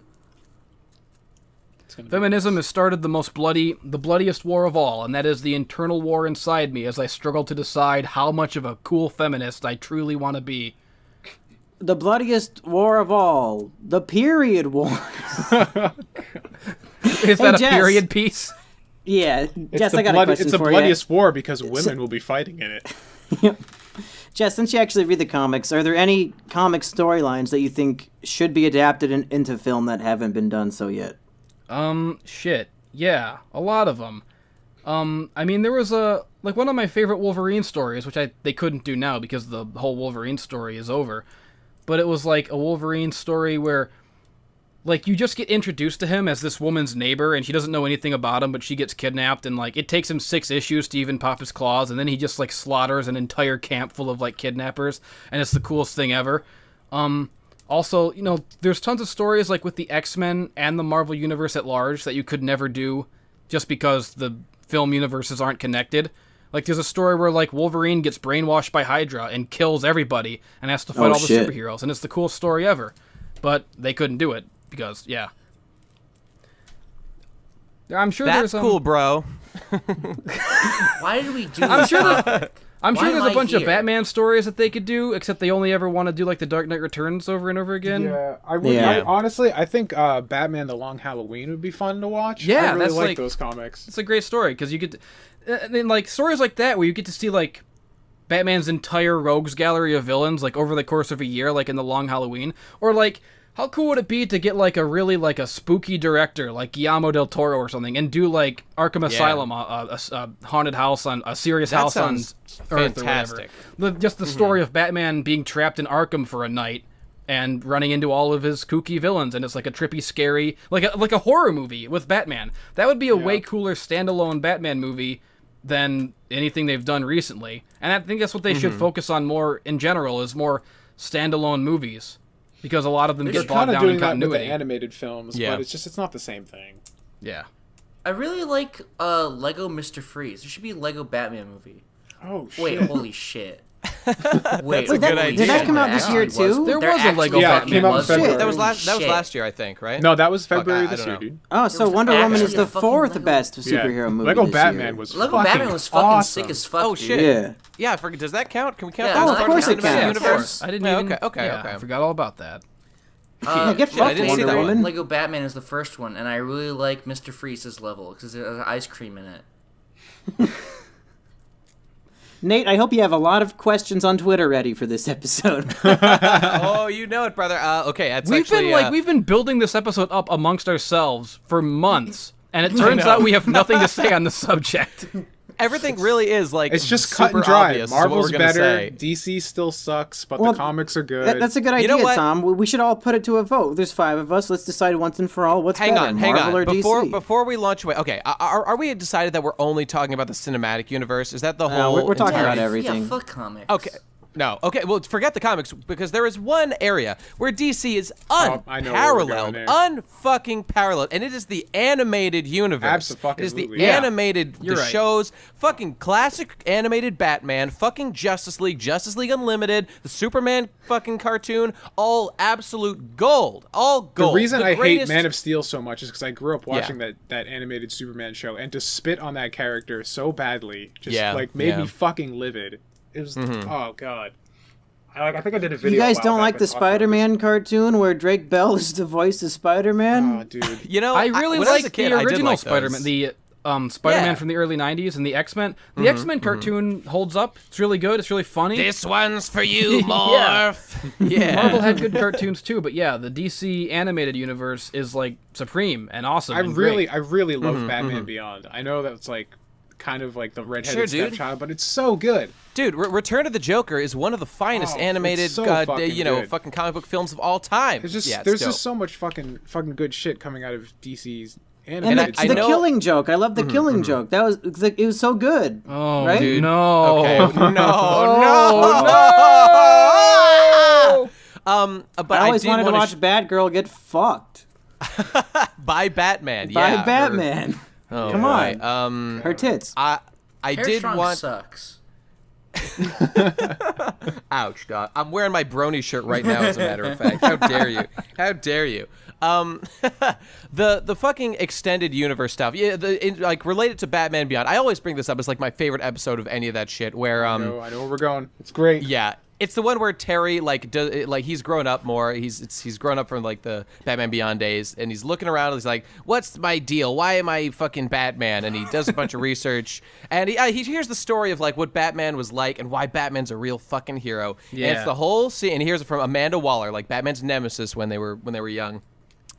Feminism has started the bloodiest war of all, and that is the internal war inside me as I struggle to decide how much of a cool feminist I truly want to be. The bloodiest war of all, the period war. Is that a Jess. period piece? Yeah, it's Jess, the I got a question it's the for bloodiest war because women will be fighting in it. you. Jess, since you actually read the comics, are there any comic storylines that you think should be adapted into film that haven't been done so yet? Shit. Yeah, a lot of them. I mean, there was one of my favorite Wolverine stories, which they couldn't do now because the whole Wolverine story is over. But it was like a Wolverine story where, like, you just get introduced to him as this woman's neighbor, and she doesn't know anything about him, but she gets kidnapped, and, like, it takes him 6 issues to even pop his claws, and then he just, like, slaughters an entire camp full of, like, kidnappers, and it's the coolest thing ever. Also, you know, there's tons of stories, like, with the X-Men and the Marvel Universe at large that you could never do just because the film universes aren't connected. Like, there's a story where, like, Wolverine gets brainwashed by Hydra and kills everybody and has to fight all the shit. superheroes, and it's the coolest story ever. But they couldn't do it because, yeah. I'm sure That's there's cool, bro. Why did we do I'm this? sure I'm Why sure there's am a I bunch of here? Batman stories that they could do, except they only ever want to do like the Dark Knight Returns over and over again. Yeah, I would. Yeah. Honestly, I think Batman: The Long Halloween would be fun to watch. Yeah, I really that's like like- those comics. It's a great story because you get to, then like stories like that where you get to see like Batman's entire rogues gallery of villains like over the course of a year, like in the Long Halloween, or like how cool would it be to get like a really like a spooky director like Guillermo del Toro or something and do like Arkham Asylum, a haunted house on a serious That house on sounds Earth fantastic. or whatever. Just the story of Batman being trapped in Arkham for a night and running into all of his kooky villains, and it's like a trippy, scary, like a horror movie with Batman. That would be a way cooler standalone Batman movie than anything they've done recently. And I think that's what they should focus on more in general, is more standalone movies. because a lot of them They're get bogged kind of down in doing that with the continuity. animated films, Yeah. but it's not the same thing. Yeah. I really like Lego Mr. Freeze. There should be a Lego Batman movie. Oh shit! Wait, holy shit! Wait, a good idea. Did that come out this year actually too? There There was a actually Lego Yeah, it Batman. came out in was. February. That was last Shit. year, I think, right? No, that was Fuck, February I this don't year, know. dude. Oh, so was Wonder Woman actually is a the fucking fourth Lego- best Yeah. superhero movie Lego this Batman year. was Lego fucking Batman was fucking awesome. sick as fuck. Oh, dude. shit. Yeah. Yeah, does that count? Can we count Yeah, that? no, as of part course the it counts. animated universe? I didn't Yeah, even. okay, yeah, okay. I forgot all about that. Get shit, I fucked, didn't see Wonder that one. Woman. Lego Batman is the first one, and I really like Mr. Freeze's level because there's ice cream in it. Nate, I hope you have a lot of questions on Twitter ready for this episode. Oh, you know it, brother. Okay, that's actually... We've been building this episode up amongst ourselves for months, and it turns out we have nothing to say on the subject. everything really is like It's just super cut and dry. obvious is what Marvel's we're gonna better. say. DC still sucks, but Well, the comics are good. That's a good idea, You know what? Tom. We should all put it to a vote. There's 5 of us. Let's decide once and for all what's Hang better, on. Marvel or DC. Before we launch away, okay, are we decided that we're only talking about the cinematic universe? Is that the whole? we're talking entire- about everything. Yeah, fuck comics. Okay. No. Okay. Well, forget the comics because there is one area where DC is I know where we're unparalleled, going there. unfucking paralleled, and it is the animated universe. It is the Abso-fucking-lutely. Yeah. animated You're the right. shows, fucking classic animated Batman, fucking Justice League Unlimited, the Superman fucking cartoon, all absolute gold, all The gold. reason I hate greatest- Man of Steel so much is because I grew up watching that animated Superman show, and to spit on that character so badly just made me fucking livid. It was oh god. I think I did a video. You guys a while don't back like that the talked about Spider-Man cartoon where Drake Bell is the voice of Spider-Man? this. Oh, dude. You know, I really when I was a like kid, the I did original like those. Spider-Man, the Spider-Man Yeah. from the early '90s, and the X-Men. The X-Men cartoon holds up. It's really good. It's really funny. This one's for you, Yeah. Morph. Yeah. Marvel had good cartoons too, but yeah, the DC animated universe is like supreme and awesome. I and really great. love Batman Beyond. I know that's like kind of like the redheaded Sure, dude. stepchild, but it's so good. Dude, Return of the Joker is one of the finest Oh, animated, it's so fucking good. fucking comic book films of all time. There's just yeah, it's there's dope. just so much fucking good shit coming out of DC's And animated. the, I the know- Killing Joke. I love the Killing Joke. That was it was so good. Oh, right? dude, no. Okay. No, no. But I always did wanted to wanna watch Batgirl get fucked by Batman. by yeah, Batman. Oh, Come boy. on. Her tits. I Hair did Strong want. sucks. Ouch, dog. I'm wearing my brony shirt right now, as a matter of fact. How dare you? How dare you? The fucking extended universe stuff. Yeah, like related to Batman Beyond. I always bring this up as like my favorite episode of any of that shit. Where I know where we're going. It's great. yeah. It's the one where Terry he's grown up more. He's grown up from like the Batman Beyond days, and he's looking around. And he's like, "What's my deal? Why am I fucking Batman?" And he does a bunch of research, and he hears the story of like what Batman was like and why Batman's a real fucking hero. Yeah. And it's the whole scene. And he hears it from Amanda Waller, like Batman's nemesis when they were young,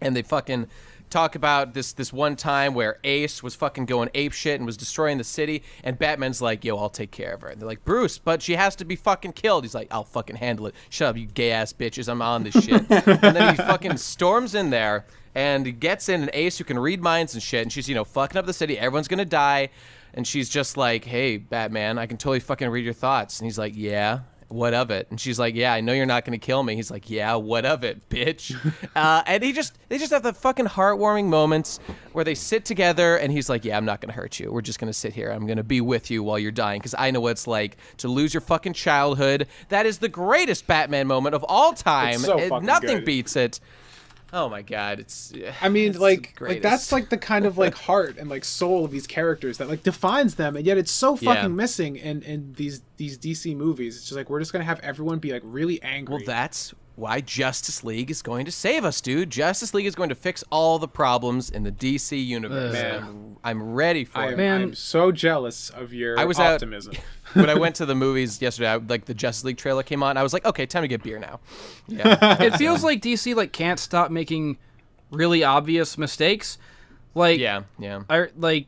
and they fucking talk about this one time where Ace was fucking going ape shit and was destroying the city, and Batman's like, "Yo, I'll take care of her." And they're like, "Bruce, but she has to be fucking killed." He's like, "I'll fucking handle it. Shut up, you gay ass bitches. I'm on this shit." And then he fucking storms in there and gets in an Ace who can read minds and shit, and she's fucking up the city. Everyone's gonna die, and she's just like, "Hey, Batman, I can totally fucking read your thoughts." And he's like, "Yeah. What of it?" And she's like, "Yeah, I know you're not going to kill me." He's like, "Yeah, what of it, bitch?" And they just have the fucking heartwarming moments where they sit together and he's like, "Yeah, I'm not going to hurt you. We're just going to sit here. I'm going to be with you while you're dying because I know what it's like to lose your fucking childhood." That is the greatest Batman moment of all time. It's so fucking Nothing good. beats it. Oh my god, I mean, it's the like greatest. that's like the kind of like heart and like soul of these characters that like defines them, and yet it's so fucking missing in these DC movies. It's just like we're just gonna have everyone be like really angry. Well, that's why Justice League is going to save us, dude. Justice League is going to fix all the problems in the DC universe. Man. I'm ready for it. I'm so jealous of your I was out- optimism. When I went to the movies yesterday, like the Justice League trailer came on, I was like, okay, time to get beer now. Yeah. It feels like DC like can't stop making really obvious mistakes. Like yeah. a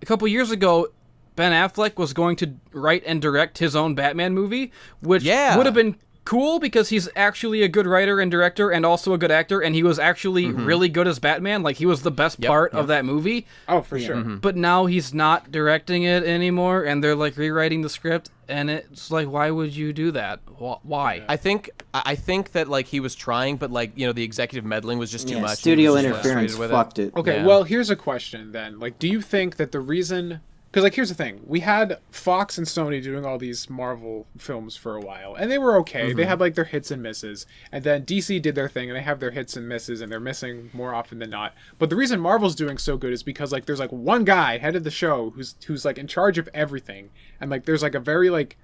couple years ago, Ben Affleck was going to write and direct his own Batman movie, which Yeah. would have been cool because he's actually a good writer and director and also a good actor, and he was actually really good as Batman. Like, he was the best part of that movie. Oh, for sure. But now he's not directing it anymore, and they're like rewriting the script, and it's like, why would you do that? Why? I think that like he was trying, but like, you know, the executive meddling was just too much. Studio and he was just interference frustrated with fucked it. Okay, Yeah. well, here's a question then. Like, do you think that the reason... Because, like, here's the thing. We had Fox and Sony doing all these Marvel films for a while, and they were okay. They had, like, their hits and misses. And then DC did their thing, and they have their hits and misses, and they're missing more often than not. But the reason Marvel's doing so good is because, like, there's, like, one guy, head of the show, who's like, in charge of everything. And, like, there's, like, a very, like...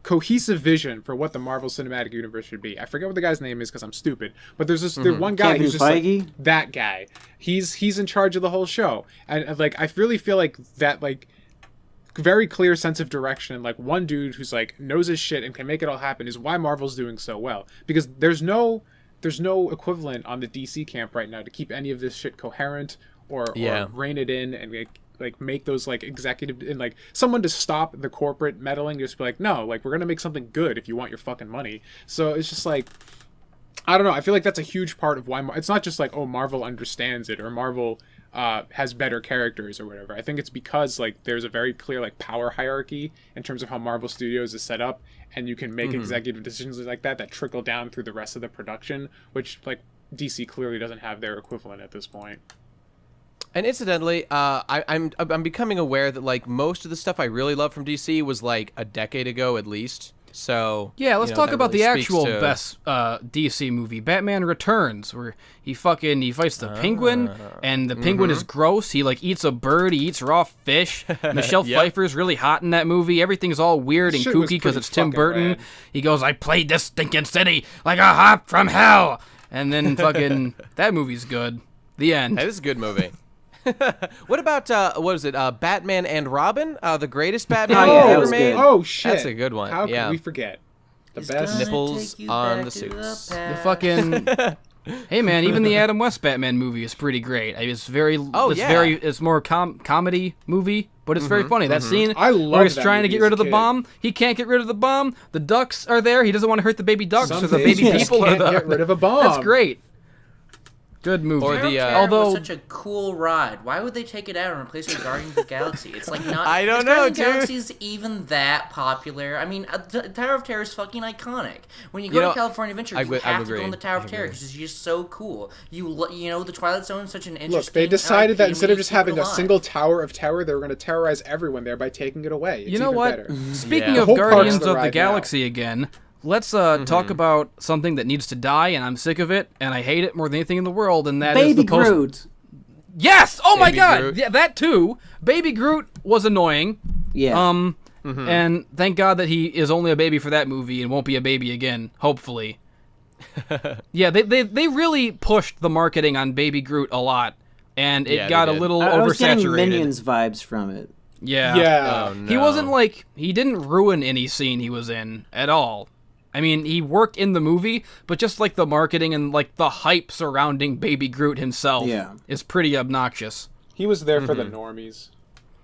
cohesive vision for what the Marvel Cinematic Universe should be. I forget what the guy's name is because I'm stupid, but there's this there's one guy Kevin who's just Feige? like that guy. He's in charge of the whole show, and like I really feel like that like very clear sense of direction and like one dude who's like knows his shit and can make it all happen is why Marvel's doing so well, because there's no equivalent on the DC camp right now to keep any of this shit coherent or rein it in and like make those like executive and like someone to stop the corporate meddling, just be like, no, like we're gonna make something good if you want your fucking money. So it's just like, I don't know, I feel like that's a huge part of why it's not just like, oh, Marvel understands it or Marvel has better characters or whatever. I think it's because like there's a very clear like power hierarchy in terms of how Marvel Studios is set up, and you can make executive decisions like that trickle down through the rest of the production, which like DC clearly doesn't have their equivalent at this point. And incidentally, I'm becoming aware that like most of the stuff I really love from DC was like a decade ago at least. So yeah, let's talk that about really the speaks actual to... best DC movie, Batman Returns, where he fights the Penguin, and the Penguin is gross. He like eats a bird, he eats raw fish. Michelle Pfeiffer's really hot in that movie. Everything's all weird and Shit was kooky because pretty it's Tim fucking Burton. rad. He goes, "I played this stinking city like a hop from hell," and then fucking that movie's good. The end. That is a good movie. What about what is it? Batman and Robin, the greatest Batman Oh, yeah, that ever was made. good. Oh shit, That's a good one. How Yeah. could we forget? The It's best. gonna Nipples take you on back the to suits. the The fucking hey man, even the Adam West Batman movie is pretty great. It's very it's more comedy movie, but it's very funny. That scene I love where he's that trying to movie get rid as of a the kid. bomb, he can't get rid of the bomb. The ducks are there. He doesn't want to hurt the baby ducks, Some or the things baby you just people are can't get rid of a bomb. That's great. Good movie. Or Terror the, Terror although- was such a cool ride. Why would they take it out and replace it with Guardians of the Galaxy? It's like not. I don't is know, Guardians of the dude. Galaxy is even that popular. I mean, Tower of Terror is fucking iconic. When you go You know, to California Adventure, I you would have to agree. go in the Tower of Terror because it's just so cool. You know, the Twilight Zone is such an interesting. Look, they decided that IP, instead of we just keep it having a alive. single Tower of Terror, they were going to terrorize everyone there by taking it away. It's You know even what? better. Speaking Yeah. of The whole park's Guardians the of the ride now. Galaxy again, let's talk about something that needs to die, and I'm sick of it, and I hate it more than anything in the world, and that is Baby the post. Groot. Yes! Oh my Baby god! Groot. Yeah, that too. Baby Groot was annoying. Yeah. And thank God that he is only a baby for that movie and won't be a baby again, hopefully. Yeah, they really pushed the marketing on Baby Groot a lot, and it Yeah, got they a did. little I was getting oversaturated. Minions vibes from it. Yeah. Yeah. Oh, no. He wasn't like, he didn't ruin any scene he was in at all. I mean, he worked in the movie, but just like the marketing and like the hype surrounding Baby Groot himself is pretty obnoxious. He was there for the normies.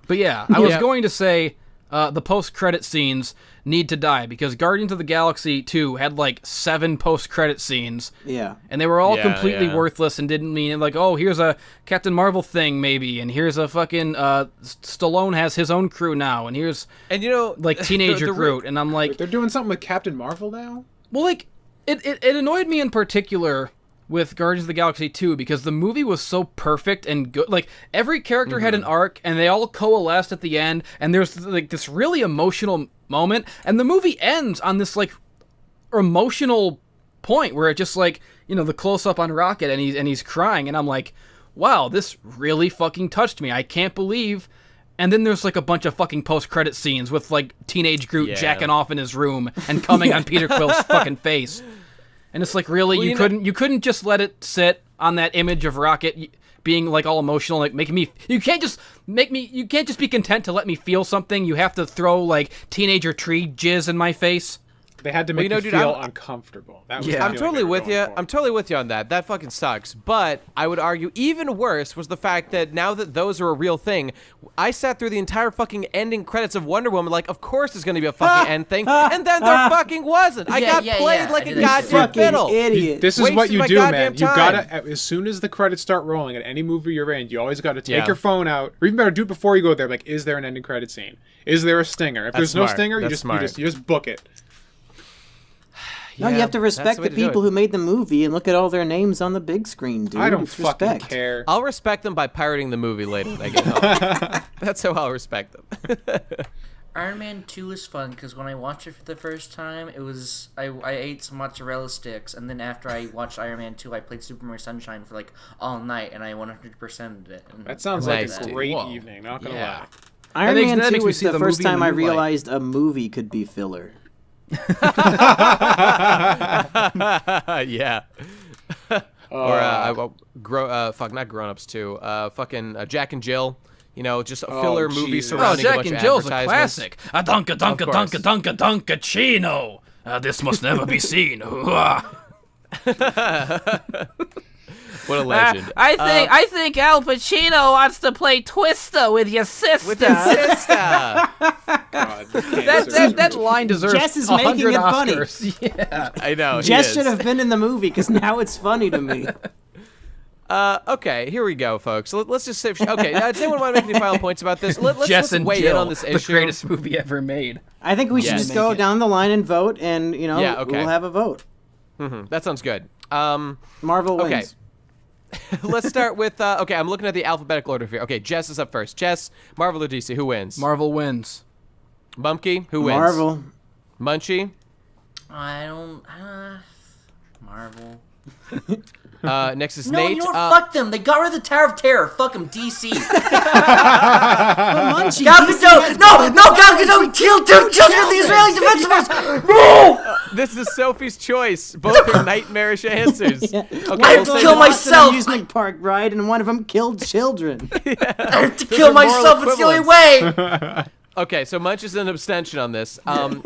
But yeah, I was going to say the post-credit scenes need to die because Guardians of the Galaxy 2 had like 7 post-credit scenes. Yeah. And they were all Yeah, completely yeah. worthless and didn't mean like, oh, here's a Captain Marvel thing maybe, and here's a fucking Stallone has his own crew now, and here's And you know, like teenager the Groot, and I'm like, They're doing something with Captain Marvel now? well, like it annoyed me in particular with Guardians of the Galaxy 2 because the movie was so perfect and good. Like every character had an arc, and they all coalesced at the end, and there's like this really emotional moment, and the movie ends on this like emotional point where it just like, you know, the close up on Rocket and he's crying, and I'm like, wow, this really fucking touched me. I can't believe. And then there's like a bunch of fucking post-credit scenes with like teenage Groot Yeah. jacking off in his room and coming on Peter Quill's fucking face. And it's like, really, you couldn't just let it sit on that image of Rocket being like all emotional, like making me. You can't just be content to let me feel something. You have to throw like teenager tree jizz in my face. They had to make you feel uncomfortable. That was I'm totally with you. I'm totally with you on that. That fucking sucks. But I would argue even worse was the fact that now that those are a real thing, I sat through the entire fucking ending credits of Wonder Woman like, of course there's going to be a fucking end thing. And then there fucking wasn't. I got played like a goddamn fiddle. Idiot. This is what you do, man. You gotta, as soon as the credits start rolling at any movie you're in, you always got to take your phone out, or even better, do it before you go there. Like, is there an ending credit scene? Is there a stinger? If there's no stinger, you just book it. No, you have to respect the people who made the movie and look at all their names on the big screen, dude. I don't fucking care. I'll respect them by pirating the movie later when I get home. That's how I'll respect them. Iron Man 2 was fun because when I watched it for the first time, it was I ate some mozzarella sticks, and then after I watched Iron Man 2, I played Super Mario Sunshine for like all night, and I 100%'d it. That sounds like a great evening, not gonna lie. Iron Man 2 was the first time I realized a movie could be filler. Yeah. Or not Grown Ups too. Fucking Jack and Jill. You know, just a filler movie surrounding a bunch of advertisements. Jack and Jill's a classic. A dunka chino. This must never be seen. What a legend. I think Al Pacino wants to play Twister with your sister. God, that line deserves Jess is making it Oscars. funny. Yeah, I know. Jess should have been in the movie because now it's funny to me. Okay, here we go, folks. Let's just say. Okay, does anyone want to make any final points about this? Let's weigh in on this issue. The greatest movie ever made. I think we should just go down the line and vote, and we'll have a vote. Mm-hmm. That sounds good. Marvel wins. Okay. Let's start with, I'm looking at the alphabetical order here. Okay, Jess is up first. Jess, Marvel or DC, who wins? Marvel wins. Bumpky, who wins? Marvel. Munchy? Marvel. Next is No, Nate. you know what? Fuck them. They got rid of the Tower of Terror. Fuck them, DC. Munchy, Gal Gadot. No, Gal Gadot killed 2 children of the Israeli Defense Force. No! This is Sophie's choice. Both are nightmarish answers. Yeah. Okay, I have to kill myself. Amusement park ride, and one of them killed children. I have to kill myself. It's the only way. Okay, so Munch is an abstention on this. I'm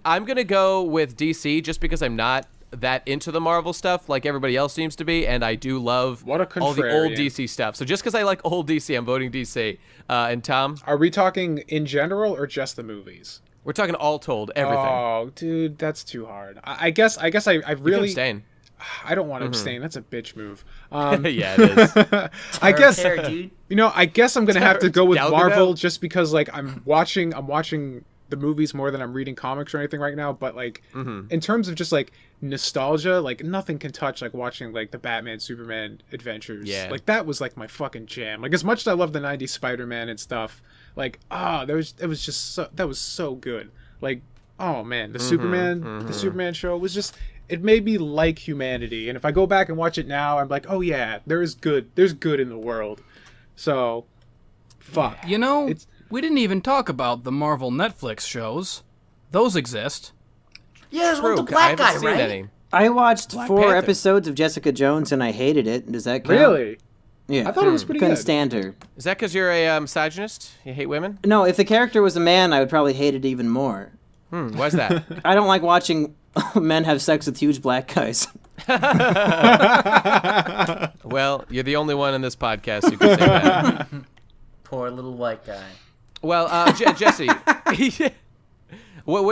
gonna go with DC just because I'm not that into the Marvel stuff like everybody else seems to be, and I do love all the old DC stuff. So just because I like old DC, I'm voting DC. And Tom? Are we talking in general or just the movies? We're talking all told, everything. Oh, dude, that's too hard. I guess I really abstain. I don't want to abstain. That's a bitch move. Yeah, it is. I guess dude. I guess I'm gonna have to go with Marvel just because like I'm watching the movies more than I'm reading comics or anything right now. But like in terms of just like nostalgia, like nothing can touch like watching like the Batman Superman adventures. Yeah. Like that was like my fucking jam. Like as much as I love the 90s Spider-Man and stuff, like that was so good. Like oh man, the Superman show was just, it made me like humanity. And if I go back and watch it now, I'm like, oh yeah, there's good in the world. So fuck. We didn't even talk about the Marvel Netflix shows. Those exist. Yeah, there's one with the black guy, right? Any. I watched Black 4 Panther. episodes of Jessica Jones and I hated it. Does that count? Really? Yeah. I thought it was pretty Couldn't good. stand her. Is that because you're a misogynist? You hate women? No, if the character was a man, I would probably hate it even more. Why's that? I don't like watching men have sex with huge black guys. Well, you're the only one in this podcast who can say that. Poor little white guy. Well, Jesse, what do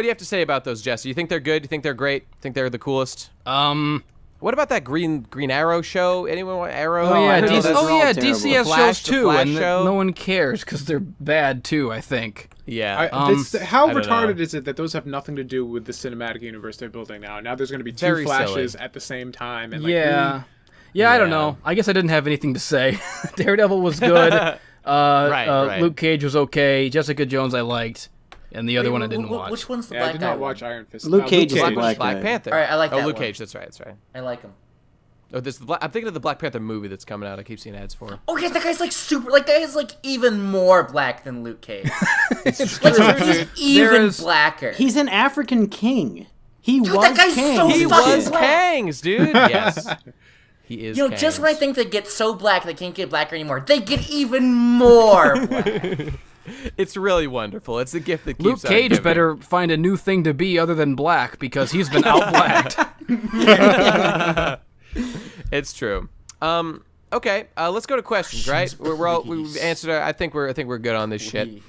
you have to say about those, Jesse? You think they're good? You think they're great? Think they're the coolest? What about that Green Arrow show? Anyone want Arrow? DC has shows too, and show? no one cares because they're bad too. I think. Yeah. How I don't retarded know. is it that those have nothing to do with the cinematic universe they're building now? Now there's going to be 2 Very flashes silly. at the same time. And Yeah, I don't know. I guess I didn't have anything to say. Daredevil was good. Right. Luke Cage was okay. Jessica Jones I liked, and the other one I didn't watch. Which one's the I black did guy? not watch Iron Fist. Luke Cage is the Black black guy. Panther. All right, I like that Luke one. Cage. That's right. I like him. Oh, I'm thinking of the Black Panther movie that's coming out. I keep seeing ads for. Oh yeah, that guy's like super. Like that guy's like even more black than Luke Cage. Like he's even blacker. He's an African king. Dude, that guy's king. so He fucking was black. Kangs, dude. Yes. He is. You know, just when I think they get so black they can't get blacker anymore, they get even more black. It's really wonderful. It's a gift that keeps Luke on Cage giving. better find a new thing to be other than black because he's been out-blacked. It's true. Okay, let's go to questions. Right? We've answered. I think we're good on this shit.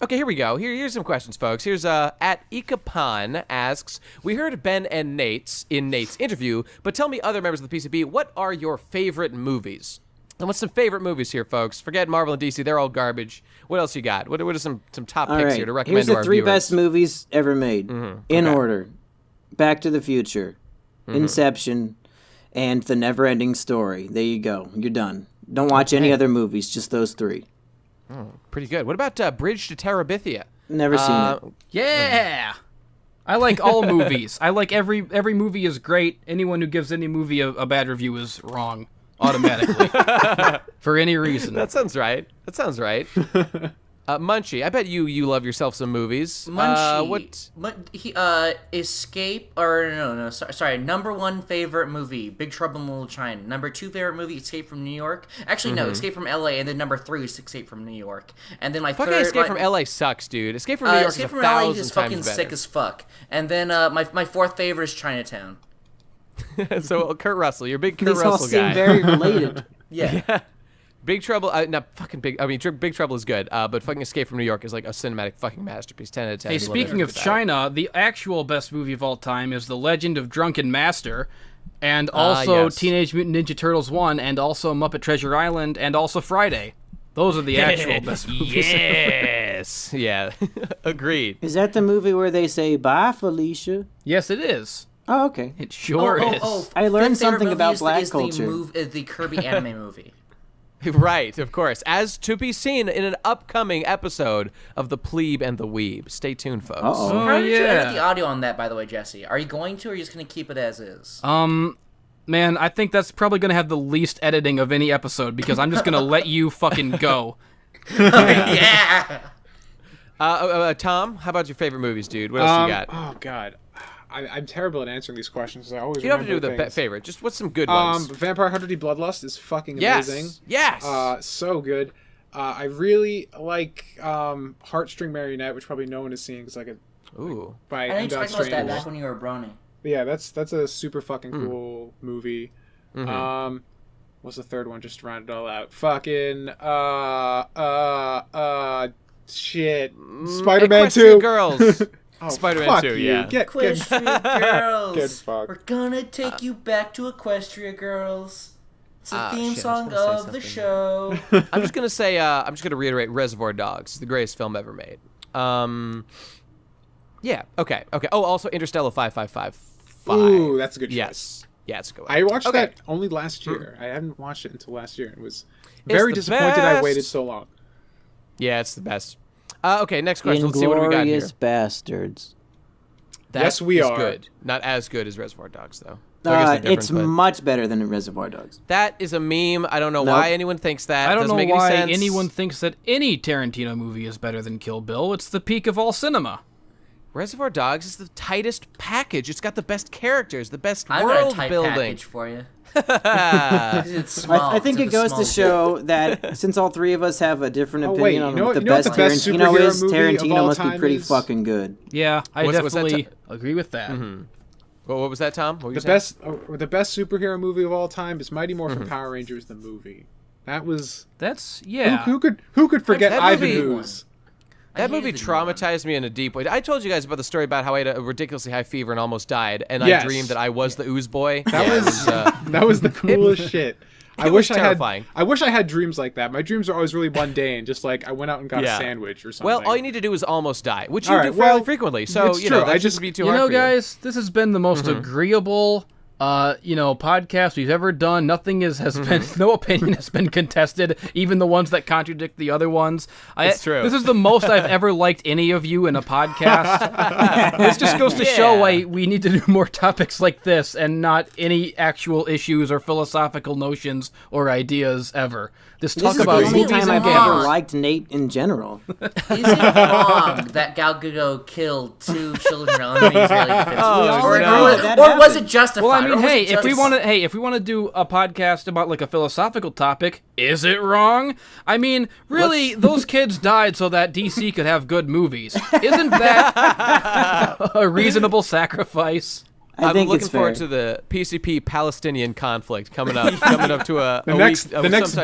Okay, here we go. Here's some questions, folks. Here's at Ikapan asks, we heard Ben and Nate's interview, but tell me, other members of the PCB, what are your favorite movies? And what's some favorite movies here, folks? Forget Marvel and DC; they're all garbage. What else you got? What are some top picks here to recommend Here's to the our 3 viewers? best movies ever made, in order: Back to the Future, Inception, and The Never-Ending Story. There you go. You're done. Don't watch any other movies. Just those 3. Pretty good. What about Bridge to Terabithia? Never seen it. Yeah. I like all movies. I like every movie is great. Anyone who gives any movie a bad review is wrong automatically for any reason. That sounds right. Munchy, I bet you love yourself some movies. Munchy, Escape, or no, sorry. Number 1 favorite movie, Big Trouble in Little China. Number 2 favorite movie, Escape from New York. Actually, no, Escape from L.A. And then number 3 is Escape from New York. And then my Fucking third, Escape from L.A. sucks, dude. Escape from New York Escape is from 1,000 L.A. is fucking times better. sick as fuck. And then my fourth favorite is Chinatown. So Kurt Russell, you're a big Kurt These all Russell seem guy. very related. Yeah. Big Trouble, Big Trouble is good, but fucking Escape from New York is like a cinematic fucking masterpiece. 10 out of 10. Hey, Love speaking everything of about it. China, the actual best movie of all time is The Legend of Drunken Master, and also yes. Teenage Mutant Ninja Turtles 1, and also Muppet Treasure Island, and also Friday. Those are the actual best movies. Yes, yeah, agreed. Is that the movie where they say, bye, Felicia? Yes, it is. Oh, okay. It sure is. I learned Fifth favorite something movie about is black the culture. The Kirby anime movie. Right, of course. As to be seen in an upcoming episode of The Plebe and the Weeb. Stay tuned, folks. Uh-oh. How did you edit yeah. the audio on that, by the way, Jesse? Are you going to, or are you just going to keep it as is? Man, I think that's probably going to have the least editing of any episode because I'm just going to let you fucking go. Yeah! Tom, how about your favorite movies, dude? What else you got? Oh God, I'm terrible at answering these questions. I always You don't have to do remember the things. favorite. Just what's some good ones? Vampire Hunter D Bloodlust is fucking Yes. amazing. Yes. So good. I really like Heartstring Marionette, which probably no one has seen because Ooh. by I know you M. talked about that Strange. back when you were a brony. But yeah, that's a super fucking cool movie. What's the third one? Just to round it all out. Fucking shit. Spider-Man Equestria 2. Girls. Oh, Spider-Man fuck 2, you. yeah. Get Equestria Girls. Get fucked. We're gonna take you back to Equestria Girls. It's the theme shit, I was song gonna say of the something. show. I'm just gonna reiterate Reservoir Dogs. It's the greatest film ever made. Yeah. Okay. Oh, also Interstellar 5555. Ooh, that's a good choice. Yes. Yeah, it's a good one. I watched Okay. that only last year. I hadn't watched it until last year. It was very the disappointed I best. waited so long. Yeah, it's the best. Okay, next question. Let's see what we got here. Inglourious Bastards. That Yes, we is are. good. Not as good as Reservoir Dogs, though. So I guess they're different, It's but much better than Reservoir Dogs. that is a meme. I don't know Nope. why anyone thinks that. I don't Doesn't know make any why sense. anyone thinks that any Tarantino movie is better than Kill Bill. It's the peak of all cinema. Reservoir Dogs is the tightest package. It's got the best characters, the best I've got a world tight building. package for you. It's small. I think It's it goes small to shit. show that since all 3 of us have a different Oh, opinion wait, on you know what the what- you know what best the best Tarantino superhero is, movie of Tarantino all must be time pretty is? fucking good. Yeah, I Was that definitely agree with that. Well, what was that, Tom? What were you saying? The best superhero movie of all time is Mighty Morphin Power Rangers the movie. That was That's yeah. who could forget That Ivan movie- Ooze? That hated movie the new one. traumatized me in a deep way. I told you guys about the story about how I had a ridiculously high fever and almost died, and Yes. I dreamed that I was the ooze boy. That Yeah, was it was, that was the coolest shit. I it wish was I terrifying. had. I wish I had dreams like that. My dreams are always really mundane. Just like I went out and got Yeah. a sandwich or something. well, all you need to do is almost die, which you All do right, fairly well, frequently. So it's you know true. that I shouldn't just- be too You hard know, for guys, this has been the most agreeable, podcast we've ever done. Nothing has been, no opinion has been contested, even the ones that contradict the other ones. It's true. This is the most I've ever liked any of you in a podcast. This just goes to show why we need to do more topics like this and not any actual issues or philosophical notions or ideas ever. Just This talk is about the only movies time and I've games. ever liked Nate in general. Is it wrong that Gal Gadot killed 2 children on the Israeli defense? Oh, all or agree no. that that or was happened. it justified? Well, I mean, mean, if we want to do a podcast about like a philosophical topic, is it wrong? I mean, really, those kids died so that DC could have good movies. Isn't that a reasonable sacrifice? I'm looking forward to the PCP Palestinian conflict coming up to the next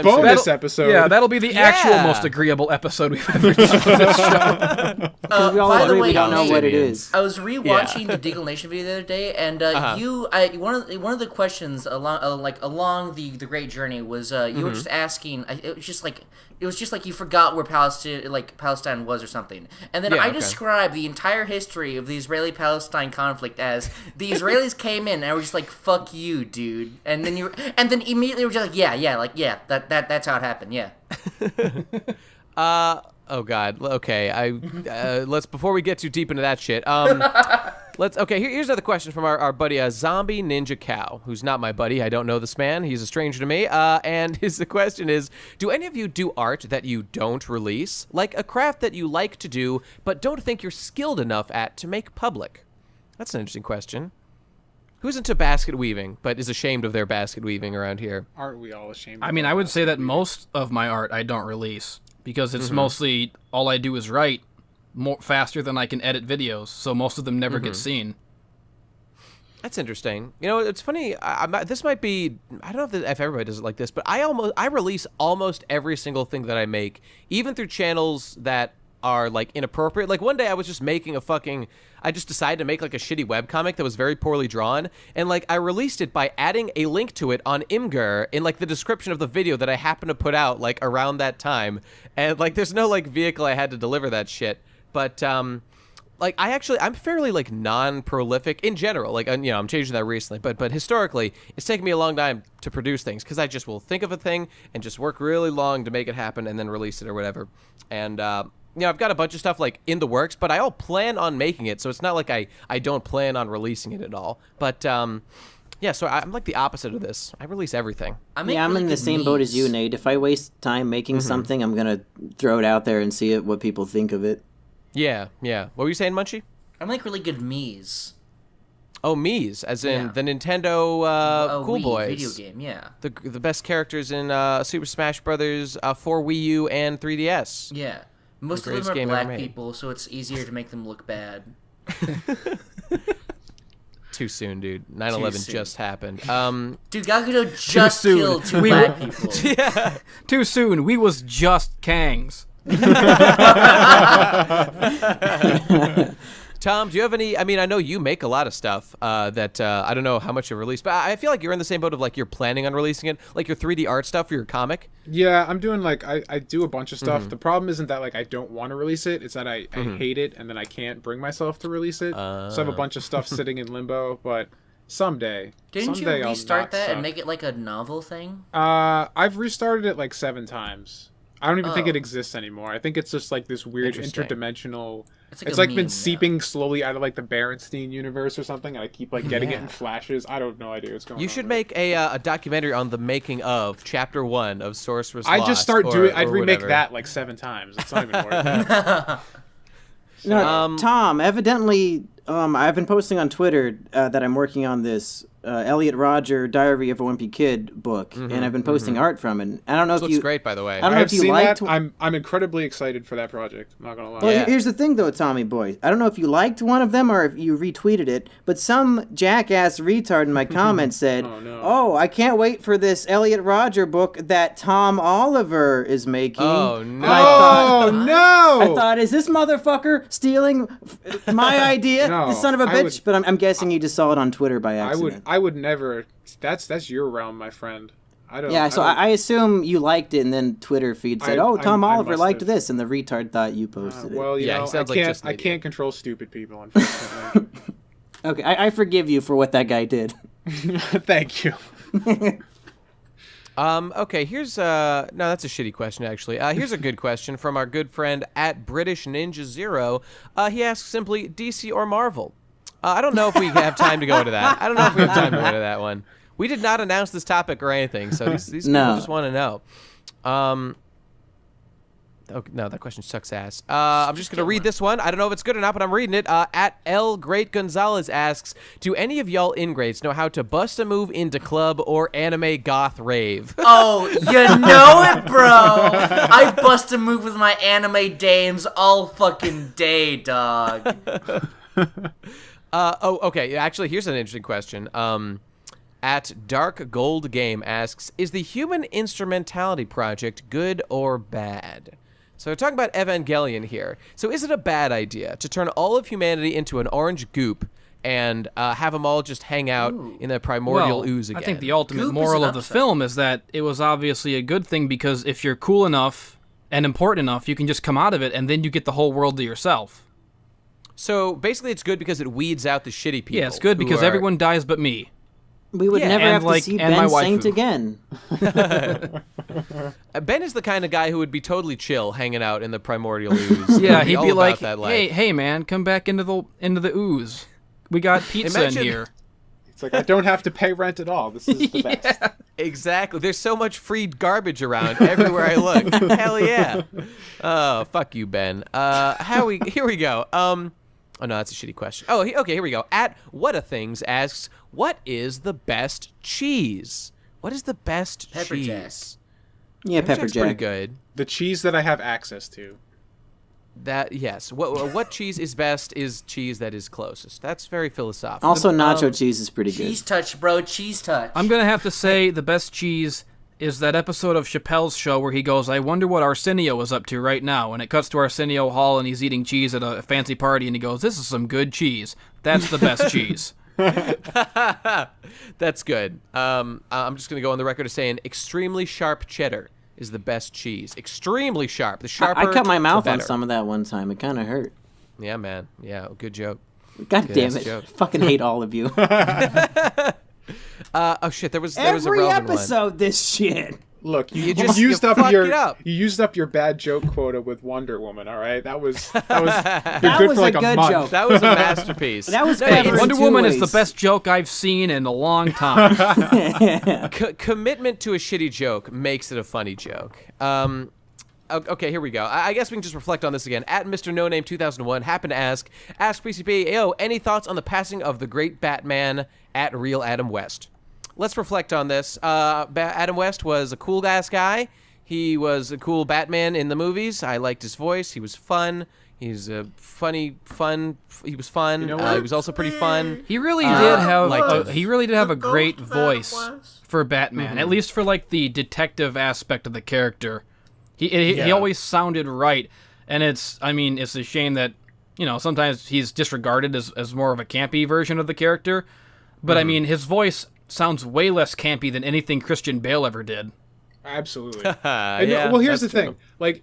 bonus episode. Yeah, that'll be the actual most agreeable episode we've ever done on this show. Because we all agree we don't know what it is. I was rewatching the Deagle Nation video the other day, and one of the questions along the great journey was you were just asking. It was just like you forgot where Palestine was or something, and then I described the entire history of the Israeli-Palestine conflict as the Israelis came in and were just like, "Fuck you, dude," and then immediately were just like, that's how it happened, yeah. Oh God. Okay. Let's before we get too deep into that shit. Here's another question from our buddy Zombie Ninja Cow, who's not my buddy. I don't know this man. He's a stranger to me. And the question is, do any of you do art that you don't release, like a craft that you like to do but don't think you're skilled enough at to make public? That's an interesting question. Who's into basket weaving but is ashamed of their basket weaving around here? Aren't we all ashamed? I mean, I would say that most of my art I don't release because it's mostly all I do is write faster than I can edit videos, so most of them never get seen. That's interesting. You know, it's funny. This might be, I don't know if everybody does it like this, but I release almost every single thing that I make, even through channels that are like inappropriate. Like one day I was just making I just decided to make like a shitty webcomic that was very poorly drawn, and like I released it by adding a link to it on Imgur in like the description of the video that I happened to put out like around that time, and like there's no like vehicle I had to deliver that shit. But like I'm fairly like non-prolific in general. Like I'm changing that recently, but historically it's taken me a long time to produce things because I just will think of a thing and just work really long to make it happen and then release it or whatever. And I've got a bunch of stuff like in the works, but I all plan on making it, so it's not like I don't plan on releasing it at all. But so I'm like the opposite of this. I release everything. I'm in the same boat as you, Nate. If I waste time making something, I'm gonna throw it out there and see what people think of it. Yeah. What were you saying, Munchy? I make really good Miis. Oh, Miis, as in the Nintendo Cool Wii Boys video game, yeah. The best characters in Super Smash Brothers for Wii U and 3DS. Yeah. Most of them are black people, so it's easier to make them look bad. Too soon, dude. 9/11 just happened. Dude, Gakudo just killed two black people. Yeah. Too soon. We was just Kangs. Tom, do you have any? I mean, I know you make a lot of stuff that I don't know how much you released, but I feel like you're in the same boat of like you're planning on releasing it, like your 3D art stuff for your comic. Yeah, I'm doing like I do a bunch of stuff. The problem isn't that like I don't want to release it; it's that I hate it and then I can't bring myself to release it. So I have a bunch of stuff sitting in limbo, but someday. Didn't someday you restart that suck. and make it like a novel thing? I've restarted it like 7 times. I don't even think it exists anymore. I think it's just like this weird interdimensional. It's like been seeping slowly out of like the Berenstein universe or something, and I keep like getting it in flashes. I don't know idea what's going on. You should make a documentary on the making of Chapter 1 of Sorcerer's Lost. I'd just start doing. I'd remake whatever. that like 7 times. It's not even worth it. No, Tom. Evidently, I've been posting on Twitter that I'm working on this Elliot Rodger Diary of a Wimpy Kid book, and I've been posting art from it. I don't know if looks great, by the way. I don't know if you seen liked. that. I'm incredibly excited for that project. I'm not gonna lie. Well, here's the thing, though, Tommy Boy. I don't know if you liked one of them or if you retweeted it, but some jackass retard in my comments said, "Oh, I can't wait for this Elliot Rodger book that Tom Oliver is making." Oh no! I thought, is this motherfucker stealing my idea? No, The son of a bitch. But I'm guessing you just saw it on Twitter by accident. I would never. That's your realm, my friend. I don't. Yeah, so I assume you liked it, and then Twitter feed said, "Oh, Tom Oliver liked have. this," and the retard thought you posted it. Well, you know, he sounds like just an I idiot. can't control stupid people, unfortunately. Okay, I forgive you for what that guy did. Thank you. Okay, here's no, that's a shitty question actually. Here's a good question from our good friend at British Ninja Zero. He asks simply, DC or Marvel? I don't know if we have time to go into that. I don't know if we have time to go into that one. We did not announce this topic or anything, so these people just want to know. no, that question sucks ass. I'm just going to read this one. I don't know if it's good or not, but I'm reading it. At L. Great Gonzalez asks, do any of y'all ingrates know how to bust a move into club or anime goth rave? Oh, you know it, bro. I bust a move with my anime dames all fucking day, dog. Okay. Actually, here's an interesting question. At Dark Gold Game asks, is the Human Instrumentality Project good or bad? So we're talking about Evangelion here. So is it a bad idea to turn all of humanity into an orange goop and have them all just hang out in the primordial ooze again? I think the ultimate Goop moral is an of the upset. film is that it was obviously a good thing, because if you're cool enough and important enough, you can just come out of it and then you get the whole world to yourself. So basically it's good because it weeds out the shitty people. Yeah, it's good because everyone dies but me. We would Yeah, never and have like- to see and my Ben waifu. Saint again. Ben is the kind of guy who would be totally chill hanging out in the primordial ooze. Yeah, He'd he'd all be about like, that life. hey man, come back into the ooze. We got pizza Imagine- in here. It's like I don't have to pay rent at all. This is the best. Exactly. There's so much free garbage around everywhere I look. Hell yeah. Oh, fuck you, Ben. Here we go. Oh, no, that's a shitty question. Oh, okay, here we go. At Whatathings asks, what is the best cheese? What is the best Pepper cheese? Jack. Yeah, Pepper Jack's pretty Jack. good. The cheese that I have access to. That, yes. What cheese is best is cheese that is closest. That's very philosophical. Also, nacho cheese is pretty Cheese good. touch, bro. Cheese touch. I'm gonna have to say the best cheese is that episode of Chappelle's show where he goes, I wonder what Arsenio is up to right now. And it cuts to Arsenio Hall and he's eating cheese at a fancy party and he goes, this is some good cheese. That's the best cheese. That's good. I'm just going to go on the record as saying extremely sharp cheddar is the best cheese. Extremely sharp. The sharper, I cut my mouth the on better. some of that one time. It kind of hurt. Yeah, man. Yeah, good joke. God damn ass it. joke. Fucking hate all of you. Oh shit, there was a Every relevant one. episode, this shit. Look, you just- used you up fucked your it up. you used up your bad joke quota with Wonder Woman. All right, that was you're That good was for like a good month. joke. That was a masterpiece. That was No, clever. it's- Wonder two Woman is the ways. best joke I've seen in a long time. commitment to a shitty joke makes it a funny joke. Okay, here we go. I guess we can just reflect on this again. At Mr. No Name 2001 happened to ask PCP, yo, any thoughts on the passing of the great Batman at Real Adam West? Let's reflect on this. Adam West was a cool ass guy. He was a cool Batman in the movies. I liked his voice. He was fun. He's a funny. He was fun. know what? He was also pretty fun. He really did have liked a, it. he really did have a great voice for Batman, at least for like the detective aspect of the character. He always sounded right, and it's a shame that sometimes he's disregarded as more of a campy version of the character, but I mean his voice sounds way less campy than anything Christian Bale ever did. Absolutely. Yeah, And, well, here's the that's thing. Like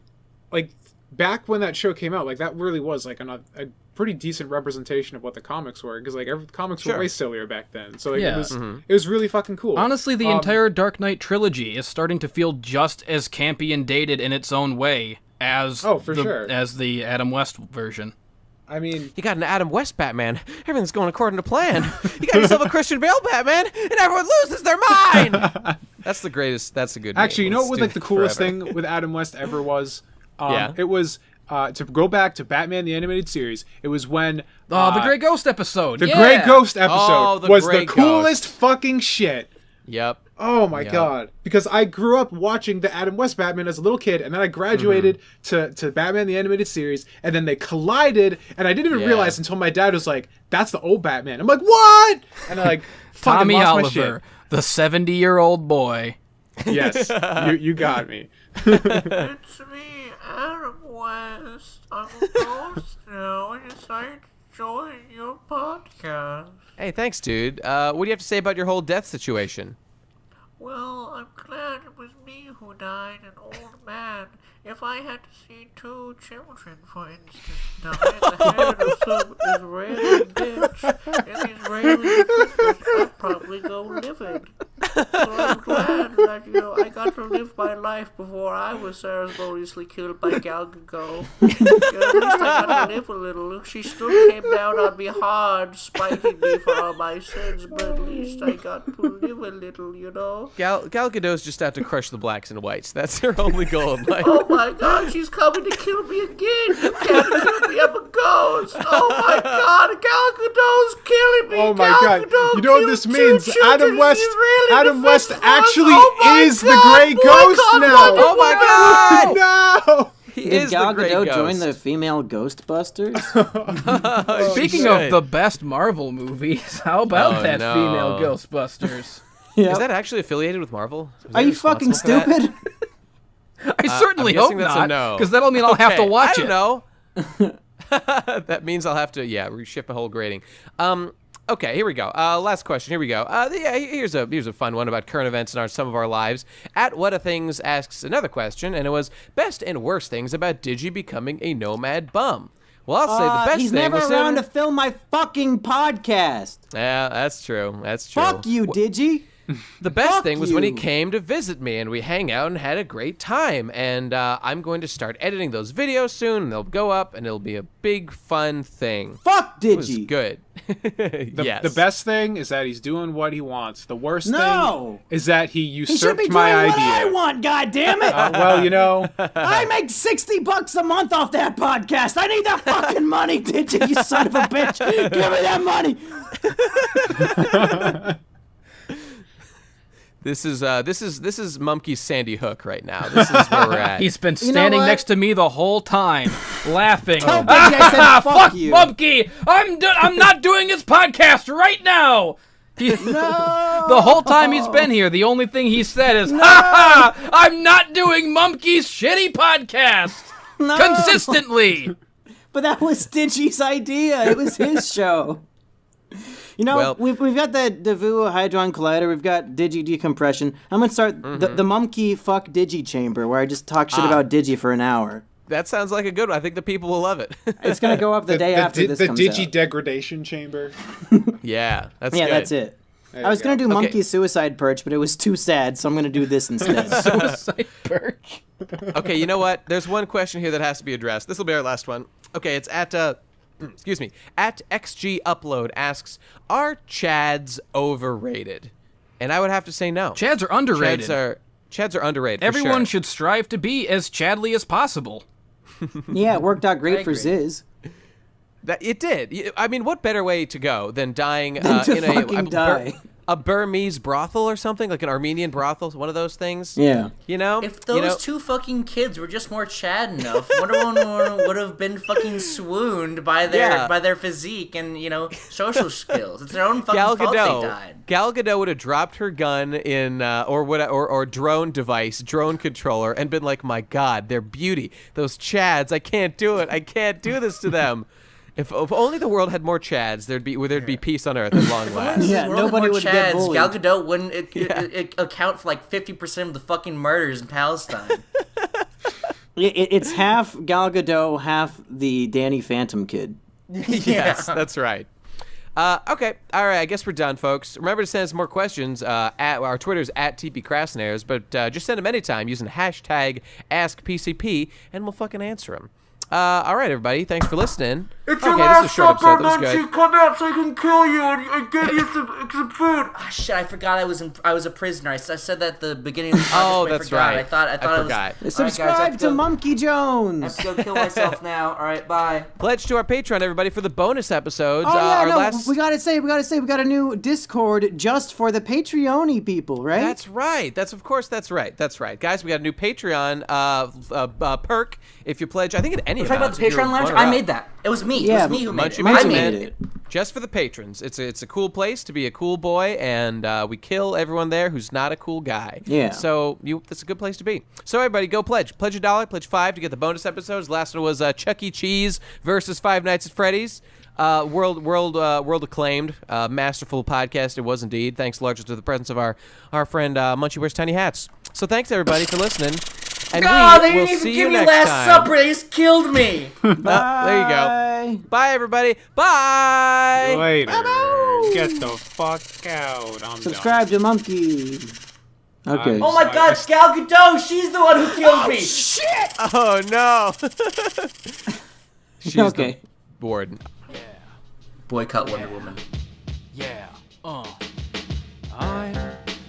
back when that show came out, like that really was like a pretty decent representation of what the comics were, because like comics were way sillier back then. So like, Yeah. it was really fucking cool. Honestly, the entire Dark Knight trilogy is starting to feel just as campy and dated in its own way as as the Adam West version. I mean, You got an Adam West Batman. Everything's going according to plan. You got yourself a Christian Bale Batman, and everyone loses their mind. That's the greatest. That's a good. actually, you meme. know what was Let's like the do it coolest forever. thing with Adam West ever was? Yeah. It was to go back to Batman the Animated Series. It was when The Grey Ghost episode. the yeah. Grey Ghost episode Oh, the was Grey the coolest Ghost. fucking shit. Yep. Oh my Yep. god! Because I grew up watching the Adam West Batman as a little kid, and then I graduated to Batman the Animated Series, and then they collided, and I didn't even Yeah. realize until my dad was like, "That's the old Batman." I'm like, "What?" And I like fucking Tommy lost Oliver, the 70-year-old boy. my shit. Yes, you got me. It's me, Adam West. I'm a ghost now. I decided to join your podcast. Hey, thanks, dude. What do you have to say about your whole death situation? Well, I'm glad it was me who died, an old man. If I had to see two children, for instance, die at the hand of some Israeli bitch in Israeli prisons, I'd probably go livid. I'm glad that, I got to live my life before I was ceremoniously killed by Gal Gadot. At least I got to live a little. She still came down on me hard, spiting me for all my sins, but at least I got to live a little. Gal Gadot's just out to crush the blacks and whites. That's her only goal in life. Oh my god, she's coming to kill me again. You can't kill me, I'm a ghost. Oh my god, Gal Gadot's killing me. Oh my Gal god. Gadot You know what killed this 2 means? children. Adam West She's really Adam West defenseless. actually Oh my is the god, Grey Ghost boycott now. Wonder Oh my Woman. god! No! He Did is Gal the great Gadot ghost. join the female Ghostbusters? Speaking of the best Marvel movies, how about that no. female Ghostbusters? Is that actually affiliated with Marvel? Is Are that you fucking responsible for that? stupid? I certainly I'm hope guessing that's a not, no. because that'll mean I'll have to Okay, watch I it. don't know. That means I'll have to, reshift my whole grading. Okay, here we go. Last question. Here we go. Here's a fun one about current events in some of our lives. At What a Things asks another question, and it was best and worst things about Digi becoming a nomad bum. Well, I'll say the best he's thing never was around him. to film my fucking podcast. Yeah, that's true. That's true. Fuck you, Digi. The best Fuck thing was when he you. came to visit me, and we hang out and had a great time. And I'm going to start editing those videos soon, and they'll go up, and it'll be a big, fun thing. Fuck It was Digi. good. Yes. The best thing is that he's doing what he wants. The worst No. thing is that he He should usurped be doing my what I idea. want, goddammit! Well, I make $60 a month off that podcast. I need that fucking money, Digi, you son of a bitch. Give me that money. This is Mumkey's Sandy Hook right now. This is where we're at. He's been know standing what? next to me the whole time, laughing. Tell Digi I said fuck you. Mumkey! I'm not doing his podcast right now. The whole time he's been here, the only thing he said is, "Ha ha! I'm not doing Mumkey's shitty podcast No. consistently." But that was Digi's idea. It was his show. You know, Well- we've got the Devu Hydron Collider. We've got Digi Decompression. I'm going to start the Mumkey Fuck Digi Chamber, where I just talk shit about Digi for an hour. That sounds like a good one. I think the people will love it. It's going to go up the day after this comes Digi out. Degradation Chamber. Yeah, that's Yeah, good. that's it. There I was you going to do go. Monkey Suicide Perch, but it was too sad, so I'm going to do this instead. Suicide perch. Okay, you know what? There's one question here that has to be addressed. This will be our last one. Okay, it's at excuse me, at XG Upload asks, are Chads overrated? And I would have to say no. Chads are underrated. Chads are underrated. For Everyone sure. should strive to be as Chadly as possible. Yeah, it worked out great for agree. Ziz. That it did. I mean, what better way to go than dying Than to in fucking die. a Burmese brothel or something, like an Armenian brothel, one of those things? Yeah. You know? If those two fucking kids were just more Chad enough, Wonder Woman would have been fucking swooned by their physique and social skills. It's their own fucking Gal fault Gadot, they died. Gal Gadot would have dropped her gun in or drone device, drone controller, and been like, "My God, they're beauty. Those Chads, I can't do it. I can't do this to them." If only the world had more Chads, there'd be peace on Earth at long last. Yeah, nobody would get bullied. Gal Gadot wouldn't it account for like 50% of the fucking murders in Palestine. It's half Gal Gadot, half the Danny Phantom kid. Yes, that's right. Okay, all right. I guess we're done, folks. Remember to send us more questions. At our Twitter's at TP Crastinators, but just send them anytime using hashtag AskPCP, and we'll fucking answer them. All right, everybody. Thanks for listening. It's okay, your this is a last short supper, episode. That was Munchy. good. Come out so I can kill you and get you some food. Ah, shit, I forgot I was a prisoner. I said that at the beginning of the podcast. Oh, but that's I forgot. right. I thought I it was. forgot. All right, Subscribe guys, I have to go- Monkey I Jones. have to go kill myself now. All right, bye. Pledge to our Patreon, everybody, for the bonus episodes. Oh yeah, our no, last... we gotta say, we got a new Discord just for the Patreon-y people, right? That's right. That's right. Guys, we got a new Patreon perk. If you pledge, I think at any Talking amount. about the if you're Patreon Lounge, runner I up. made that. It was me. Yeah, It was me who made Munchy it. made I it. made it. Just for the patrons. It's a cool place to be a cool boy, and we kill everyone there who's not a cool guy. Yeah. So that's a good place to be. So everybody, go pledge. Pledge $1, pledge $5 to get the bonus episodes. Last one was Chuck E. Cheese versus Five Nights at Freddy's. World acclaimed, masterful podcast. It was indeed. Thanks largely to the presence of our friend Munchy Wears Tiny Hats. So thanks everybody for listening. And God, they we will didn't even see give you me next Last time. Supper. They just killed me. There you go. Bye, everybody. Bye. Later. Get the fuck out. I'm Subscribe to Monkey. Okay. Oh my God, Gal Gadot. She's the one who killed me. Shit! Oh no. She's Okay. the warden. Boycott Wonder Woman. Yeah, I'm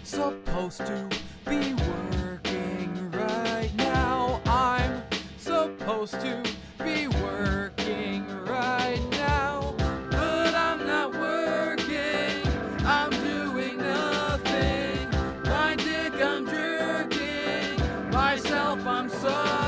supposed to be working right now. I'm supposed to be working right now. But I'm not working. I'm doing nothing. My dick I'm jerking. Myself I'm sucking.